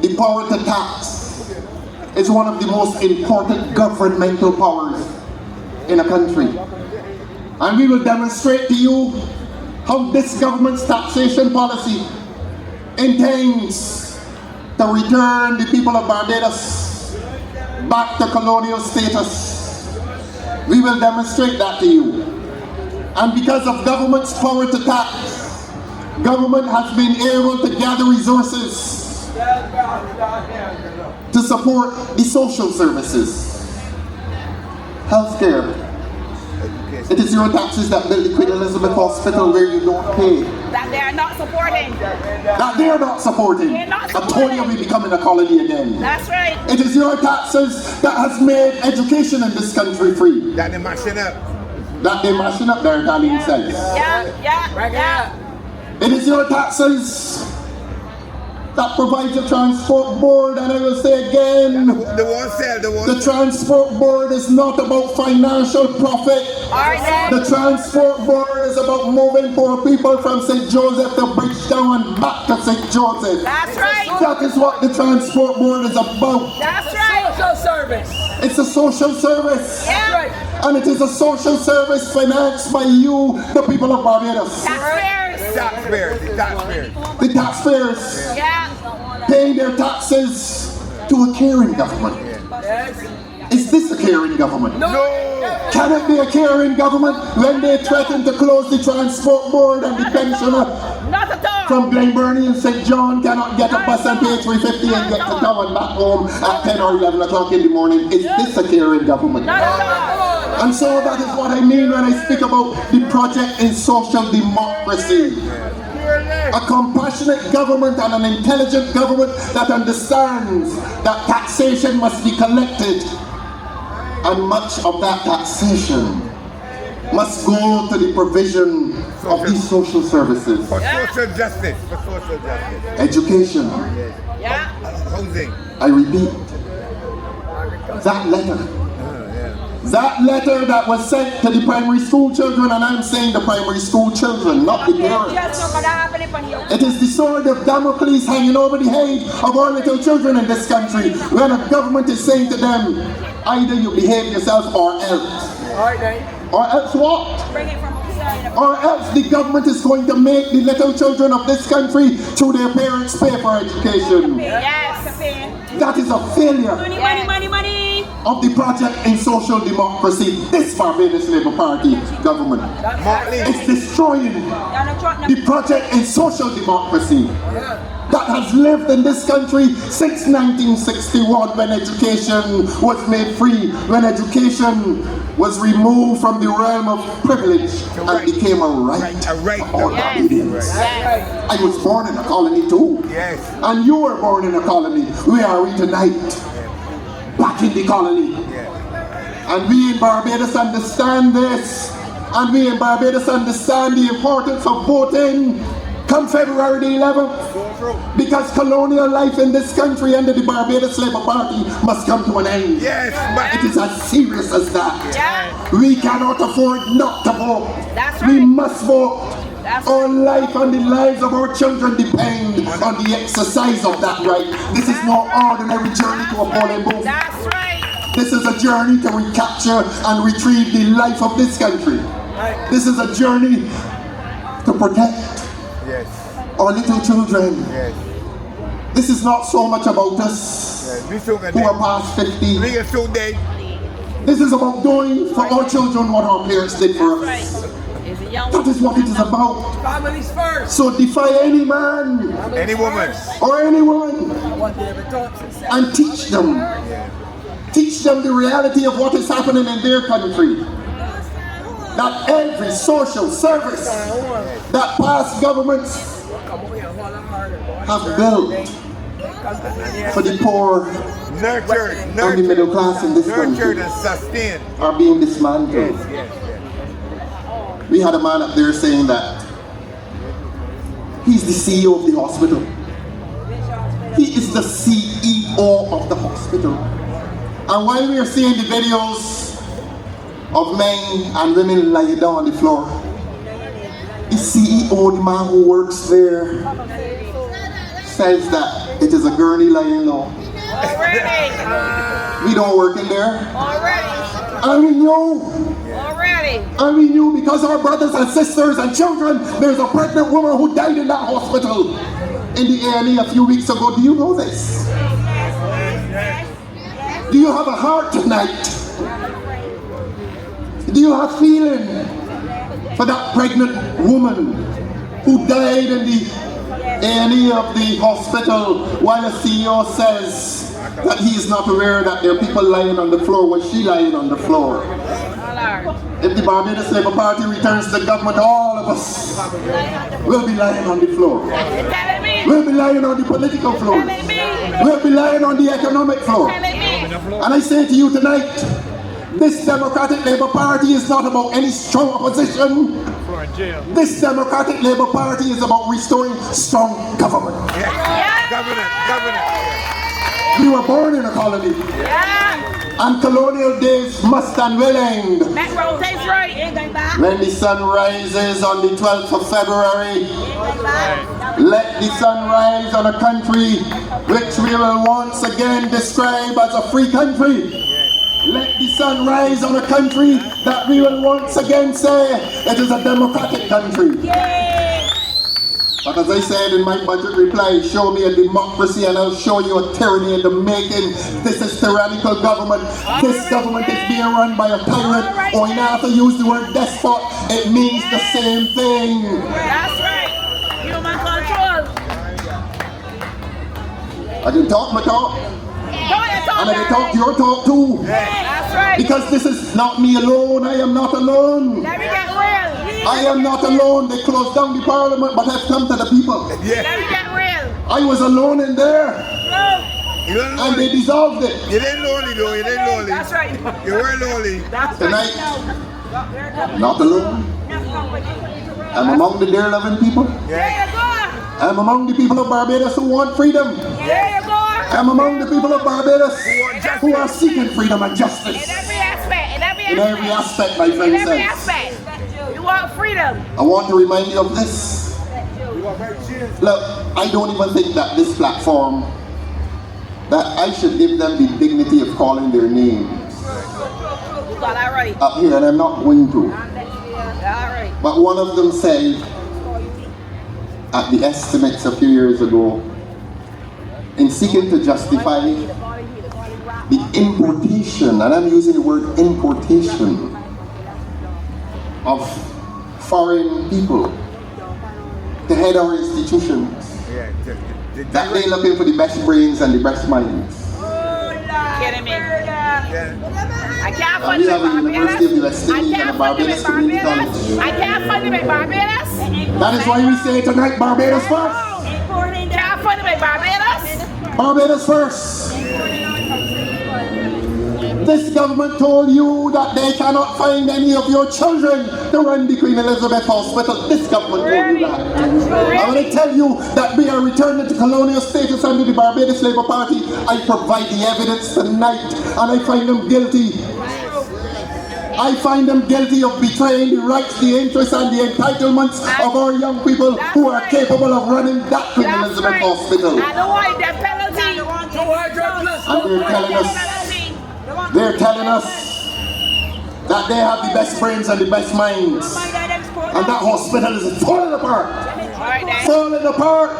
The power to tax is one of the most important governmental powers in a country. And we will demonstrate to you how this government's taxation policy intends to return the people of Barbados back to colonial status. We will demonstrate that to you. And because of government's power to tax, government has been able to gather resources to support the social services, healthcare. It is your taxes that build the Queen Elizabeth Hospital where you don't pay. That they are not supporting. That they are not supporting. They're not I told you we're becoming a colony again. That's right. It is your taxes that has made education in this country free. That they mashing up. That they're mashing up there, Darlene says. Yeah. It is your taxes that provides a transport board, and I will say again, the transport board is not about financial profit. The transport board is about moving poor people from St. Joseph to Bridgetown and back to St. Joseph. That's right. That is what the transport board is about. That's right. Social service. It's a social service. Yeah. And it is a social service financed by you, the people of Barbados. Taxpayers. The taxpayers. Yeah. Paying their taxes to a caring government. Is this a caring government? No. Can it be a caring government when they threaten to close the transport board and the pensioner Not at all. from Glenburnie and St. John cannot get a bus and pay $3.50 and get to town and back home at 10 or 11 o'clock in the morning? Is this a caring government? Not at all. And so that is what I mean when I speak about the project in social democracy. A compassionate government and an intelligent government that understands that taxation must be collected, and much of that taxation must go to the provision of these social services. For social justice. Education. Yeah. Housing. I repeat, that letter that was sent to the primary school children, and I'm saying the primary school children, not the parents. It is the sword of Damocles hanging over the head of our little children in this country, when a government is saying to them, either you behave yourself or else. Or else what? Bring it from outside. Or else the government is going to make the little children of this country, through their parents, pay for education. Yes. That is a failure Money. of the project in social democracy. This Barbados Labour Party government is destroying the project in social democracy that has lived in this country since 1961, when education was made free, when education was removed from the realm of privilege and became a right for all Barbadians. I was born in a colony too, and you were born in a colony. Where are we tonight? Back in the colony. And we in Barbados understand this, and we in Barbados understand the importance of voting come February the 11th, because colonial life in this country under the Barbados Labour Party must come to an end. It is as serious as that. We cannot afford not to vote. We must vote. Our life and the lives of our children depend on the exercise of that right. This is no ordinary journey to a polling booth. That's right. This is a journey to recapture and retrieve the life of this country. This is a journey to protect our little children. This is not so much about us who are past 50. This is about doing for our children what our parents did for us. That is what it is about. Families first. So defy any man, Any woman. or any woman, and teach them. Teach them the reality of what is happening in their country. That every social service that past governments have built for the poor Nurtured and the middle class in this country and sustained. are being dismantled. we had a man up there saying that he's the CEO of the hospital. He is the CEO of the hospital. And while we are seeing the videos of men and women lying down on the floor, the CEO, the man who works there, says that it is a gurney lying low. Already. We don't work in there. Already. And we know. Already. And we knew because our brothers and sisters and children, there's a pregnant woman who died in that hospital in the A&E a few weeks ago. Do you know this? Do you have a heart tonight? Do you have feeling for that pregnant woman who died in the A&E of the hospital while the CEO says that he is not aware that there are people lying on the floor? Was she lying on the floor? If the Barbados Labour Party returns to government, all of us will be lying on the floor. We'll be lying on the political floor. We'll be lying on the economic floor. And I say to you tonight, this Democratic Labour Party is not about any strong opposition. This Democratic Labour Party is about restoring strong government. We were born in a colony. And colonial days must and will end. When the sun rises on the 12th of February, let the sun rise on a country which we will once again describe as a free country. Let the sun rise on a country that we will once again say it is a democratic country. But as I said in my budget reply, show me a democracy and I'll show you a tyranny in the making. This is tyrannical government. This government is being run by a tyrant. Or you have to use the word despot, it means the same thing. That's right. Human control. I can talk my talk. And I can talk your talk too. That's right. Because this is not me alone. I am not alone. Let me get real. I am not alone. They closed down the parliament, but I've come to the people. Let me get real. I was alone in there. And they dissolved it. You didn't lonely though, you didn't lonely. That's right. You weren't lonely. Tonight, not alone. I'm among the dear loving people. There you go. I'm among the people of Barbados who want freedom. There you go. I'm among the people of Barbados who are seeking freedom and justice. In every aspect. In every aspect, my friend In every says. aspect. You want freedom. I want to remind you of this. Look, I don't even think that this platform, that I should give them the dignity of calling their names You got that right. up here, and I'm not going to. All right. But one of them said, at the estimates a few years ago, in seeking to justify the importation, and I'm using the word importation, of foreign people to head our institutions, that they're looking for the best brains and the best minds. Kidding me. I can't And fund we them have a in University of the West Barbados. I Indies and a can't fund them Barbados in Community Barbados. College. I can't fund them in Barbados. That is why we say tonight, Barbados first. Can't fund them in Barbados. Barbados first. This government told you that they cannot find any of your children to run the Queen Elizabeth Hospital. This government told you that. I want to tell you that we are returning to colonial status under the Barbados Labour Party. I provide the evidence tonight, and I find them guilty. I find them guilty of betraying the rights, the interests, and the entitlements of our young people who are capable of running that Queen Elizabeth Hospital. I don't want the penalty. And they're telling us that they have the best brains and the best minds. And that hospital is falling apart. Falling apart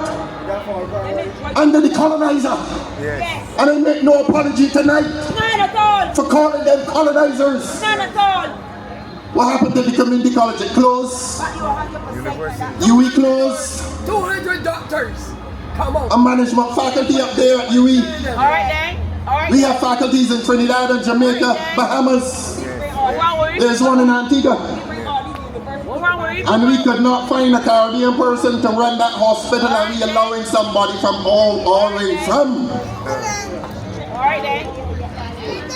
under the colonizer. And I make no apology tonight for calling them colonizers. What happened to the community college? It closed. UE closed. 200 doctors. Come on. A management faculty up there at UE. All right then. All right. We have faculties in Trinidad and Jamaica, Bahamas. There's one in Antigua. And we could not find a Caribbean person to run that hospital, and we allowing somebody from all the way from All right then.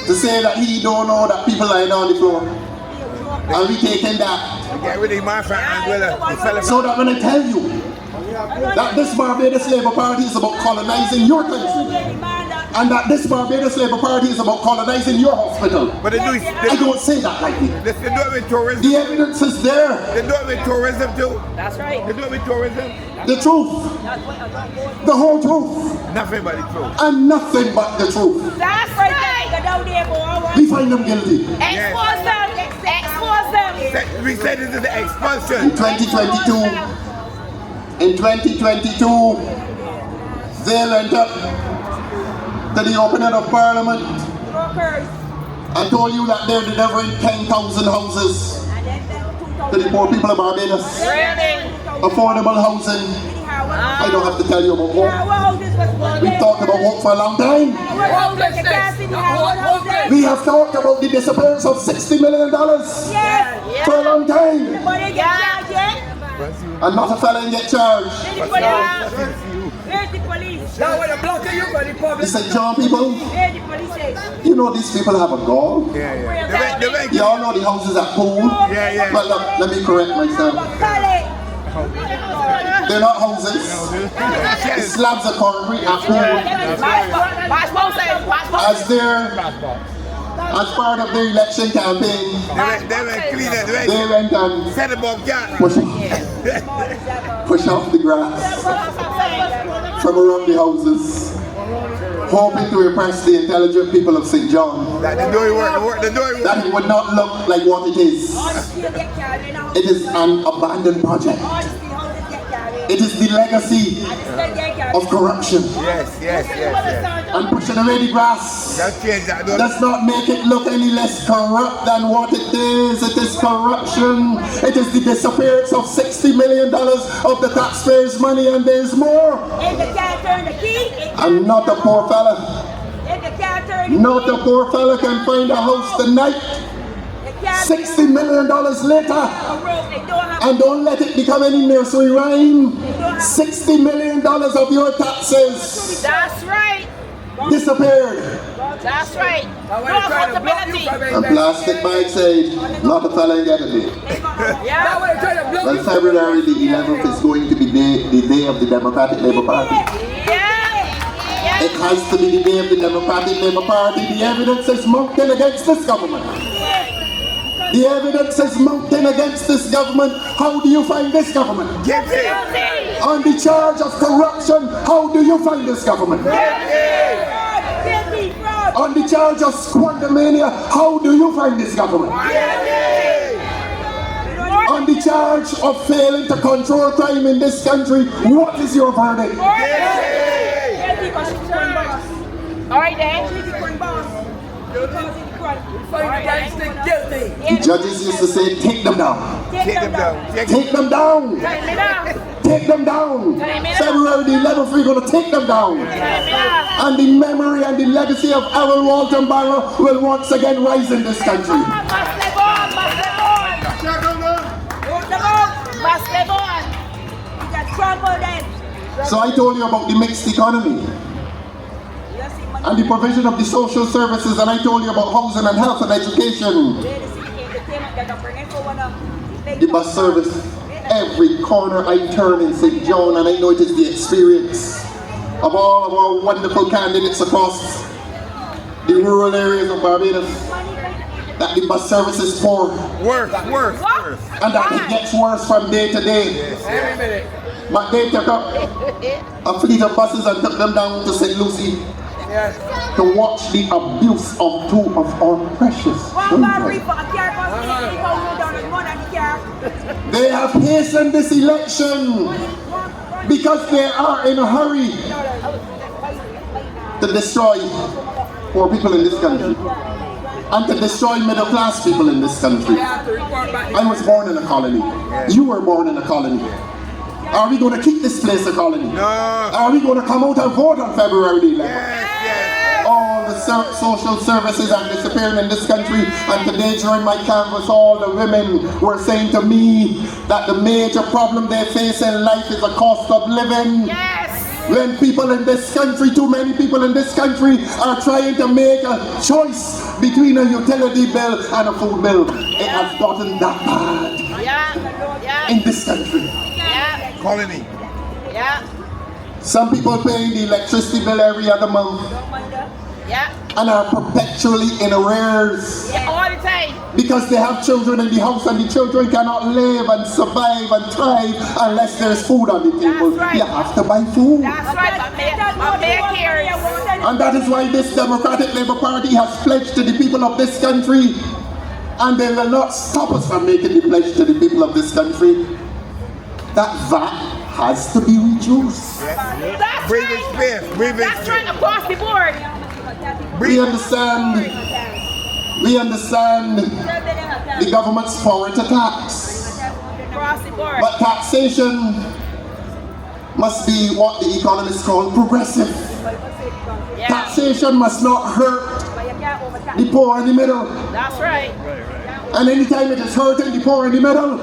to say that he don't know that people lying on the floor. And we taking that Get rid of Martha and So that when I tell you that this Barbados Labour Party is about colonizing your country, and that this Barbados Labour Party is about colonizing your hospital, But I don't say that lightly. They do it with tourism. The evidence is there. They do it with tourism too. That's right. They do it with tourism. The truth. The whole truth. Nothing but the truth. And nothing but the truth. That's right. Go down there, boy. We find them guilty. Expose them. Expose them. We say this is the In expulsion. 2022, they went up to the opening of Parliament and told you that they're delivering 10,000 houses to the poor people of Barbados. Affordable housing. I don't have to tell you about hope. We've talked about hope for a long time. We have talked about the disappearance of $60 million for a long time. And not a fella and get charged. Where's the police? Now when I'm blocking you for the public. The St. John people, Where's the police? you know these people have a goal. Yeah. You all know the houses at pool. Yeah. But look, let me correct myself. They're not houses. The slabs of concrete at pool. As part of their election campaign, They went clean it. they went and Set above cat. push off the grass from around the houses, hoping to impress the intelligent people of St. John That the door work. The door work. that it would not look like what it is. It is an abandoned project. It is the legacy of corruption. Yes. And pushing away the grass That change that door. does not make it look any less corrupt than what it is. It is corruption. It is the disappearance of $60 million of the taxpayers' money, and there's more. And not a poor fella. Not a poor fella can find a house tonight. $60 million later. And don't let it become any nursery rhyme. $60 million of your taxes That's right. disappeared. That's right. Now when I'm trying to block you from A plastic bag said, not a fella get it. Now when I'm trying to block Well, you. February the 11th is going to be the day of the Democratic Labour Party. It has to be the day of the Democratic Labour Party. The evidence is mounting against this government. The evidence is mounting against this government. How do you find this government? Guilty. On the charge of corruption, how do you find this government? On the charge of squandermania, how do you find this government? On the charge of failing to control crime in this country, what is your verdict? Alright then. Find the gangster guilty. The judges used to say, take them down. Take them down. Take them down. Take them down. February the 11th, we're going to take them down. And the memory and the legacy of Errol Walton Barrow will once again rise in this country. So I told you about the mixed economy and the provision of the social services, and I told you about housing and health and education. The bus service, every corner I turn in St. John, and I know it is the experience of all of our wonderful candidates across the rural areas of Barbados, that the bus service is poor, Worse. and that it gets worse from day to day. Every minute. But they took up a fleet of buses and took them down to St. Lucie Yes. to watch the abuse of two of our precious children. They have hastened this election because they are in a hurry to destroy poor people in this country and to destroy middle class people in this country. You have to report back. I was born in a colony. You were born in a colony. Are we going to keep this place a colony? No. Are we going to come out and vote on February the 11th? Yes. All the social services are disappearing in this country, and today during my canvass all the women were saying to me that the major problem they face in life is the cost of living. When people in this country, too many people in this country are trying to make a choice between a utility bill and a food bill. It has gotten that bad. Yeah. in this country. Yeah. Colony. Yeah. Some people paying the electricity bill every other month Yeah. and are perpetually in arrears Yeah. All the time. because they have children in the house and the children cannot live and survive and thrive unless there's food on the table. That's right. You have to buy food. That's right. My mayor cares. And that is why this Democratic Labour Party has pledged to the people of this country, and they will not stop us from making the pledge to the people of this country, that VAT has to be reduced. That's Breathing right. space. Breathing That's right. space. Across the board. We understand the government's power to tax, Across the board. but taxation must be what the economists call progressive. Yeah. Taxation must not hurt the poor and the middle. That's right. And anytime it is hurting the poor and the middle,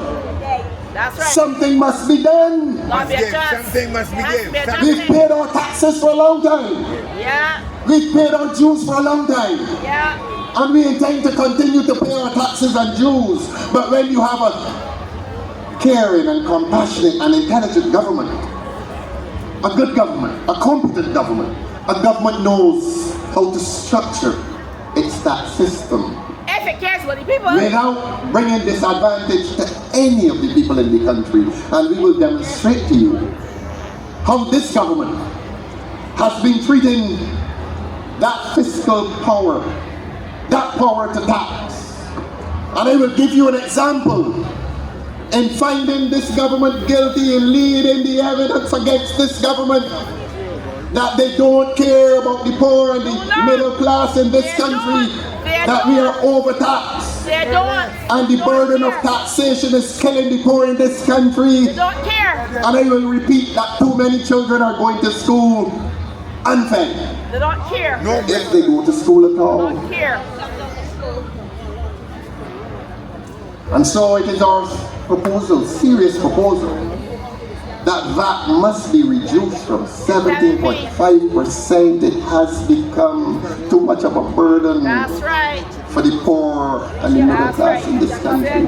That's right. something must be done. Must be a chance. Something must be Has to given. be a chance. We've paid our taxes for a long time. Yeah. We've paid our dues for a long time. Yeah. And we intend to continue to pay our taxes and dues. But when you have a caring and compassionate and intelligent government, a good government, a competent government, a government knows how to structure its tax system If it cares what the people. without bringing disadvantage to any of the people in the country. And we will demonstrate to you how this government has been treating that fiscal power, that power to tax. And I will give you an example in finding this government guilty and leading the evidence against this government that they don't care about the poor and the middle class in this country, that we are overtaxed. They don't. And the burden of taxation is killing the poor in this country. They don't care. And I will repeat that too many children are going to school unfed, They don't care. No if they go to school at They all. don't care. And so it is our proposal, serious proposal, that VAT must be reduced from 17.5%. It has become too much of a burden That's right. for the poor and the middle That's class right. in this country.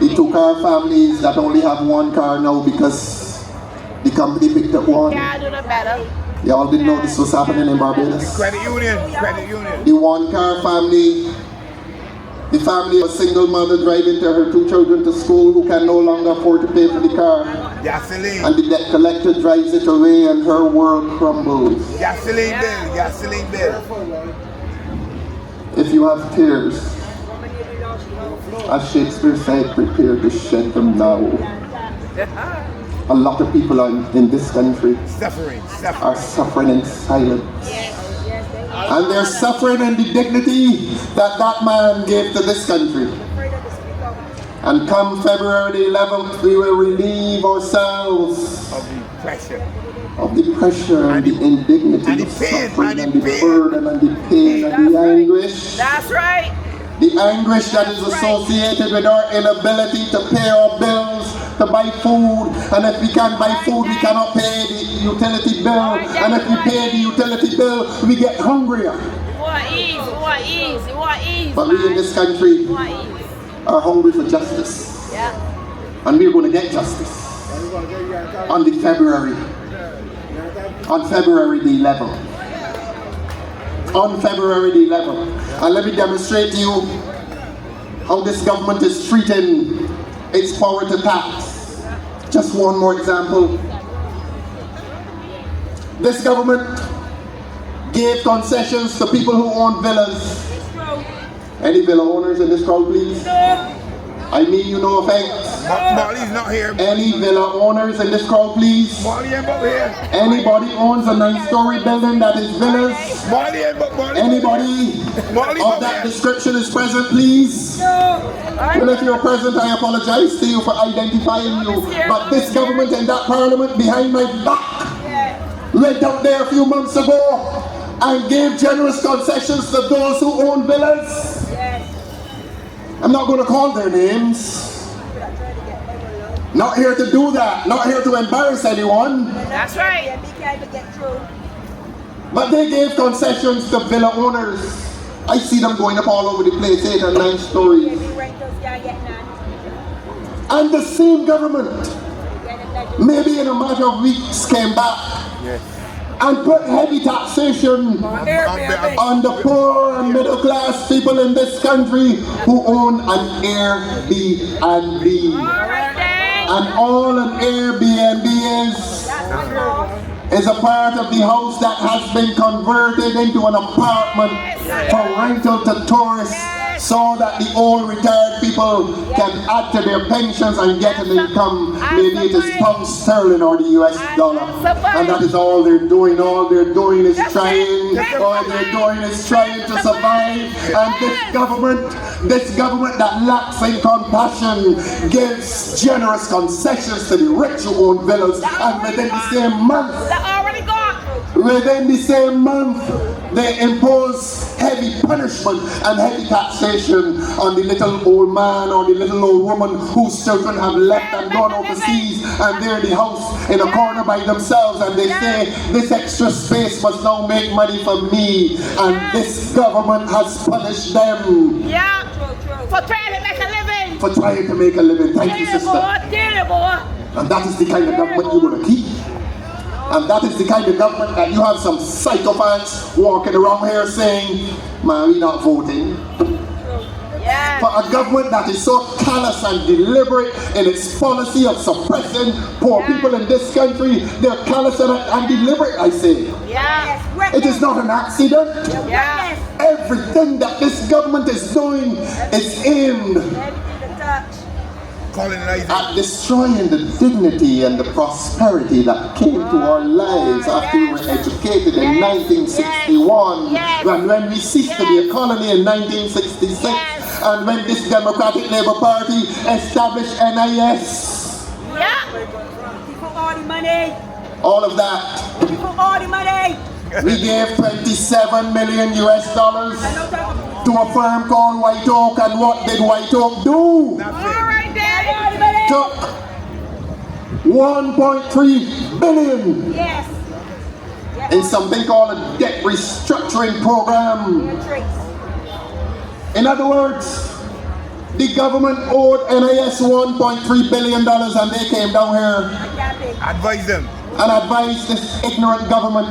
The two-car families that only have one car now because the company picked up one. Can't do no better. Y'all didn't know this was happening in Barbados. Credit union. Credit union. The one-car family, the family of a single mother driving to her two children to school who can no longer afford to pay for the car. Gasoline. And the debt collector drives it away and her world crumbles. Gasoline bill. Gasoline bill. If you have tears, as Shakespeare said, prepare to shed them now. A lot of people in this country Suffering. are suffering in silence. And they're suffering in the dignity that that man gave to this country. And come February the 11th, we will relieve ourselves Of the pressure. of the pressure and the indignity and the of pain, suffering and and the the burden and the pain and the anguish. That's right. The anguish that is associated with our inability to pay our bills, to buy food, and if we can't buy food, we cannot pay the utility bill, and if we pay the utility bill, we get hungrier. You want ease. You want ease. You want ease. But we in this country You want ease. are hungry for justice, Yeah. and we're going to get justice on February the 11th. On February the 11th. And let me demonstrate to you how this government is treating its power to tax. Just one more example. This government gave concessions to people who own villas. Any villa owners in this crowd, please? I mean you no offense. Marley's not here. Any villa owners in this crowd, please? Marley ain't but here. Anybody owns a 9-story building that is villas? Marley ain't but Marley. Anybody of that description is present, please? Well, if you're present, I apologize to you for identifying you. But this government and that parliament behind my back went out there a few months ago and gave generous concessions to those who own villas. I'm not going to call their names. Not here to do that. Not here to embarrass anyone. That's right. But they gave concessions to villa owners. I see them going up all over the place, 8 and 9 stories. And the same government, maybe in a matter of weeks, came back and put heavy taxation on the poor and middle class people in this country who own an Airbnb. And all an Airbnb is a part of the house that has been converted into an apartment for rental to tourists, so that the old retired people can add to their pensions and get an income. Maybe it is pound sterling or the US dollar. And that is all they're doing. All they're doing is trying. All they're doing is trying to survive. And this government that lacks in compassion gives generous concessions to the rich who own villas. And within the same month, they impose heavy punishment and heavy taxation on the little old man or the little old woman whose children have left and gone overseas, and they're in the house in a corner by themselves, and they say, this extra space must now make money for me, and this government has punished them. For trying to make a living. For trying to make a living. Thank you, sister. And that is the kind of government you want to keep. And that is the kind of government that you have some psychopaths walking around here saying, man, we're not voting. For a government that is so callous and deliberate in its policy of suppressing poor people in this country, they're callous and deliberate, I say. It is not an accident. Everything that this government is doing is aimed at destroying the dignity and the prosperity that came to our lives after we were educated in 1961, and when we ceased to be a colony in 1966, and when this Democratic Labour Party established NIS. All of that. We gave 27 million US dollars to a firm called White Oak, and what did White Oak do? Took 1.3 billion in something called a debt restructuring program. In other words, the government owed NIS $1.3 billion, and they came down here and advised this ignorant government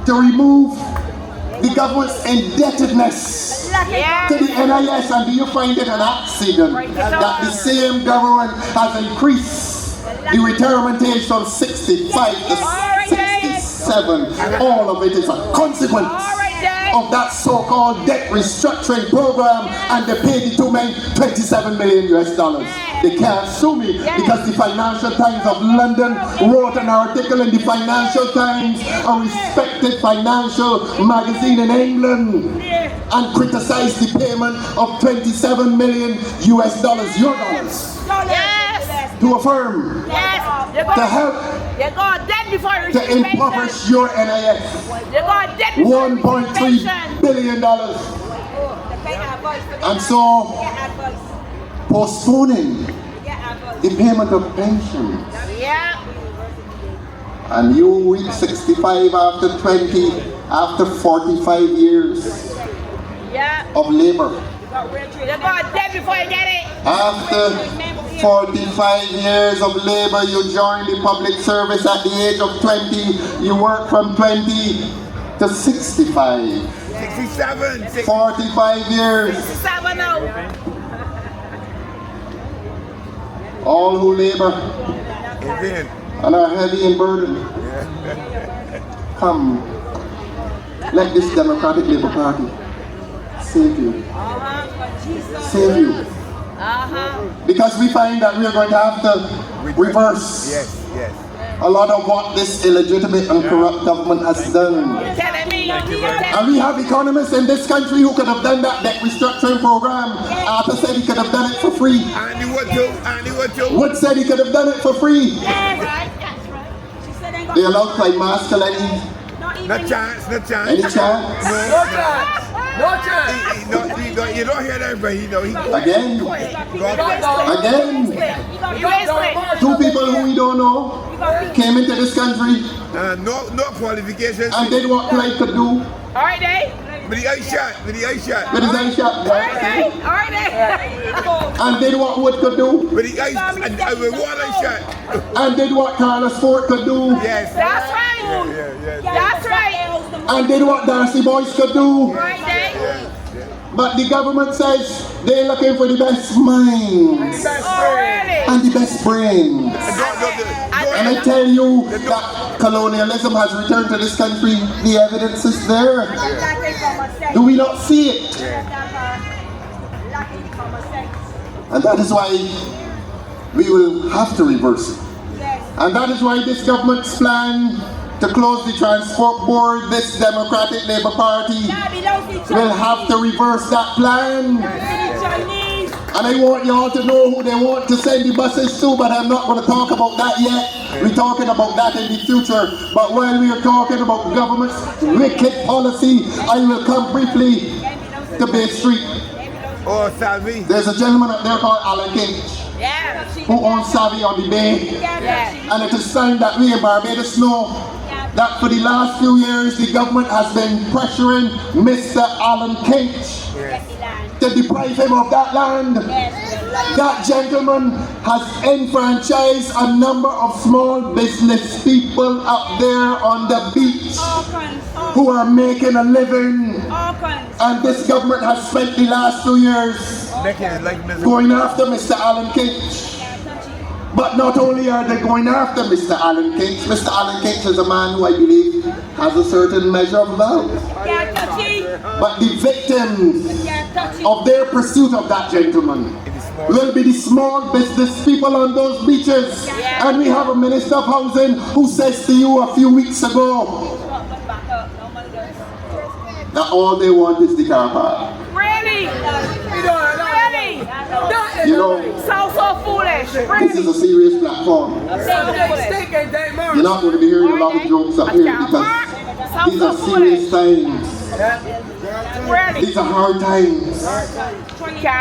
to remove the government's indebtedness to the NIS. And do you find it an accident that the same government has increased the retirement age from 65 to 67? All of it is a consequence of that so-called debt restructuring program, and they paid the two men 27 million US dollars. They can't sue me because the Financial Times of London wrote an article in the Financial Times, a respected financial magazine in England, and criticized the payment of 27 million US dollars, your dollars, to a firm to help to impoverish your NIS. $1.3 billion. And so, postponing the payment of pensions. And you reach 65 after 45 years of labor. After 45 years of labor, you join the public service at the age of 20. You work from 20 to 65. 67. 45 years. 67 now. All who labor and are heavy in burden. Come, let this Democratic Labour Party save you. Save you. Because we find that we are going to have to reverse a lot of what this illegitimate and corrupt government has done. And we have economists in this country who could have done that debt restructuring program. Arthur said he could have done it for free. Wood said he could have done it for free. They allowed Clyde Maskell any? No chance. Any chance? No chance. You don't hear that, but he Again. Two people who we don't know came into this country no qualifications and did what Clyde could do. With the ice shot. With the ice shot. With his eye shot. Alright. And did what Wood could do. With the ice and with water shot. And did what Carlos Ford could do. Yes. That's right. That's right. And did what Darcy Boyce could do. Right there. But the government says they're looking for the best minds Already. and the best brains. And I tell you that colonialism has returned to this country. The evidence is there. Do we not see it? And that is why we will have to reverse it. And that is why this government's plan to close the transport board, this Democratic Labour Party will have to reverse that plan. And I want y'all to know who they want to send the buses to, but I'm not going to talk about that yet. We're talking about that in the future. But while we are talking about government's wicked policy, I will come briefly to Bay Street. Oh, Salvi. There's a gentleman up there called Alan King, who owns Savvy on the Bay. And it is time that we in Barbados know that for the last few years the government has been pressuring Mr. Alan Kinch to deprive him of that land. That gentleman has enfranchised a number of small business people up there on the beach who are making a living. And this government has spent the last 2 years going after Mr. Alan Kinch. But not only are they going after Mr. Alan Kinch, Mr. Alan Kinch is a man who I believe has a certain measure of wealth. But the victims of their pursuit of that gentleman will be the small business people on those beaches. And we have a Minister of Housing who says to you a few weeks ago that all they want is the car park. Really? You know, So foolish. this is a serious platform. You're not going to be hearing a lot of jokes up here because these are serious times. These are hard times.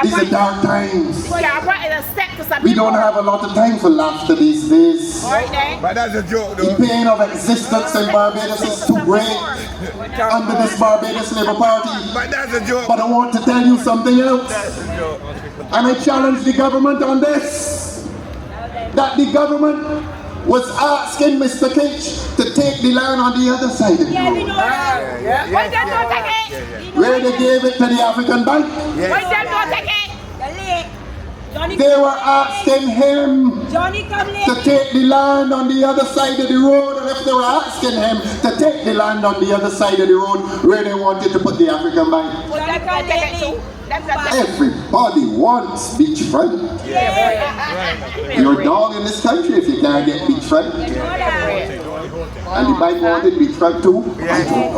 These are dark times. We don't have a lot of time for laughter these days. But that's a joke, The though. pain of existence in Barbados is too great under this Barbados Labour Party. But that's a joke. But I want to tell you something else. That's a joke. And I challenge the government on this. That the government was asking Mr. Kinch to take the land on the other side of the road. Where they gave it to the African Bank. They were asking him to take the land on the other side of the road, and if they were asking him to take the land on the other side of the road, where they wanted to put the African Bank. Everybody wants beachfront. You're a dog in this country if you can't get beachfront. And the bank wanted beachfront too. I don't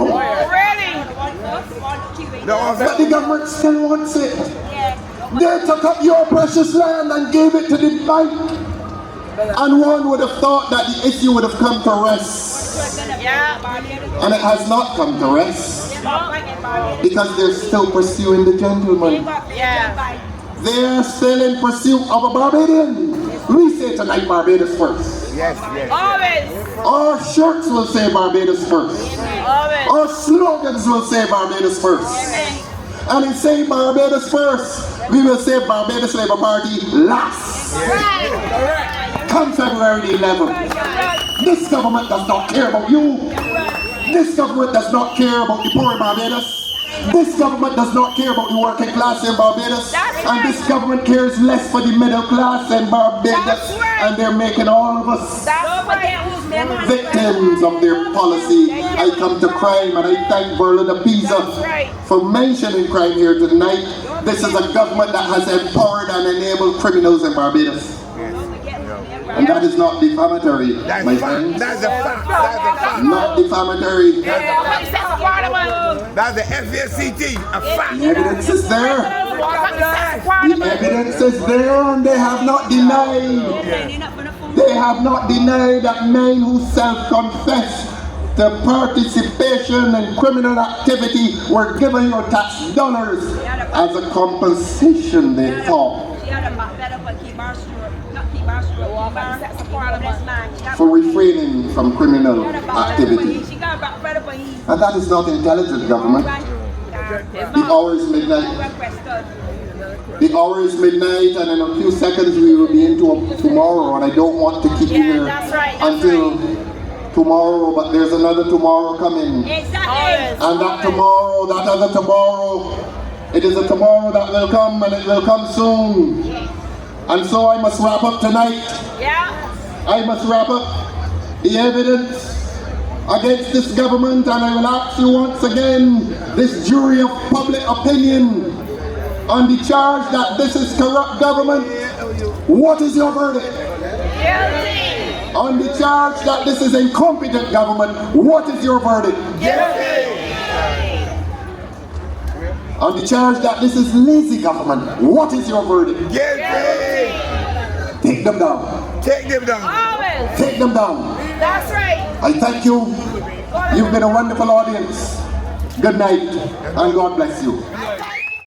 know. But the government still wants it. They took up your precious land and gave it to the bank. And one would have thought that the issue would have come to rest. And it has not come to rest. Because they're still pursuing the gentleman. They're still in pursuit of a Barbadian. We say tonight Barbados first. Our shirts will say Barbados first. Our slogans will say Barbados first. And in saying Barbados first, we will say Barbados Labour Party last. Come February the 11th. This government does not care about you. This government does not care about the poor in Barbados. This government does not care about the working class in Barbados. And this government cares less for the middle class in Barbados. And they're making all of us victims of their policy. I come to crime, and I thank Berlin Pisa for mentioning crime here tonight. This is a government that has empowered and enabled criminals in Barbados. And that is not defamatory, my friends. That's a fact. That's a fact. Not defamatory. That's the FSCT. A fact. The evidence is there. The evidence is there, and they have not denied. They have not denied that men who self-confess the participation in criminal activity were given your tax dollars as a compensation, they thought, for refraining from criminal activity. And that is not intelligent, government. The hour is midnight. The hour is midnight, and in a few seconds we will be into tomorrow, and I don't want to keep you here until tomorrow, but there's another tomorrow coming. Exactly. And that tomorrow, that other tomorrow, it is a tomorrow that will come, and it will come soon. And so I must wrap up tonight. Yeah. I must wrap up the evidence against this government, and I will ask you once again, this jury of public opinion, on the charge that this is corrupt government, what is your verdict? Guilty. On the charge that this is incompetent government, what is your verdict? Guilty. On the charge that this is lazy government, what is your verdict? Guilty. Take them down. Take them down. Always. Take them down. That's right. I thank you. You've been a wonderful audience. Good night, and God bless you.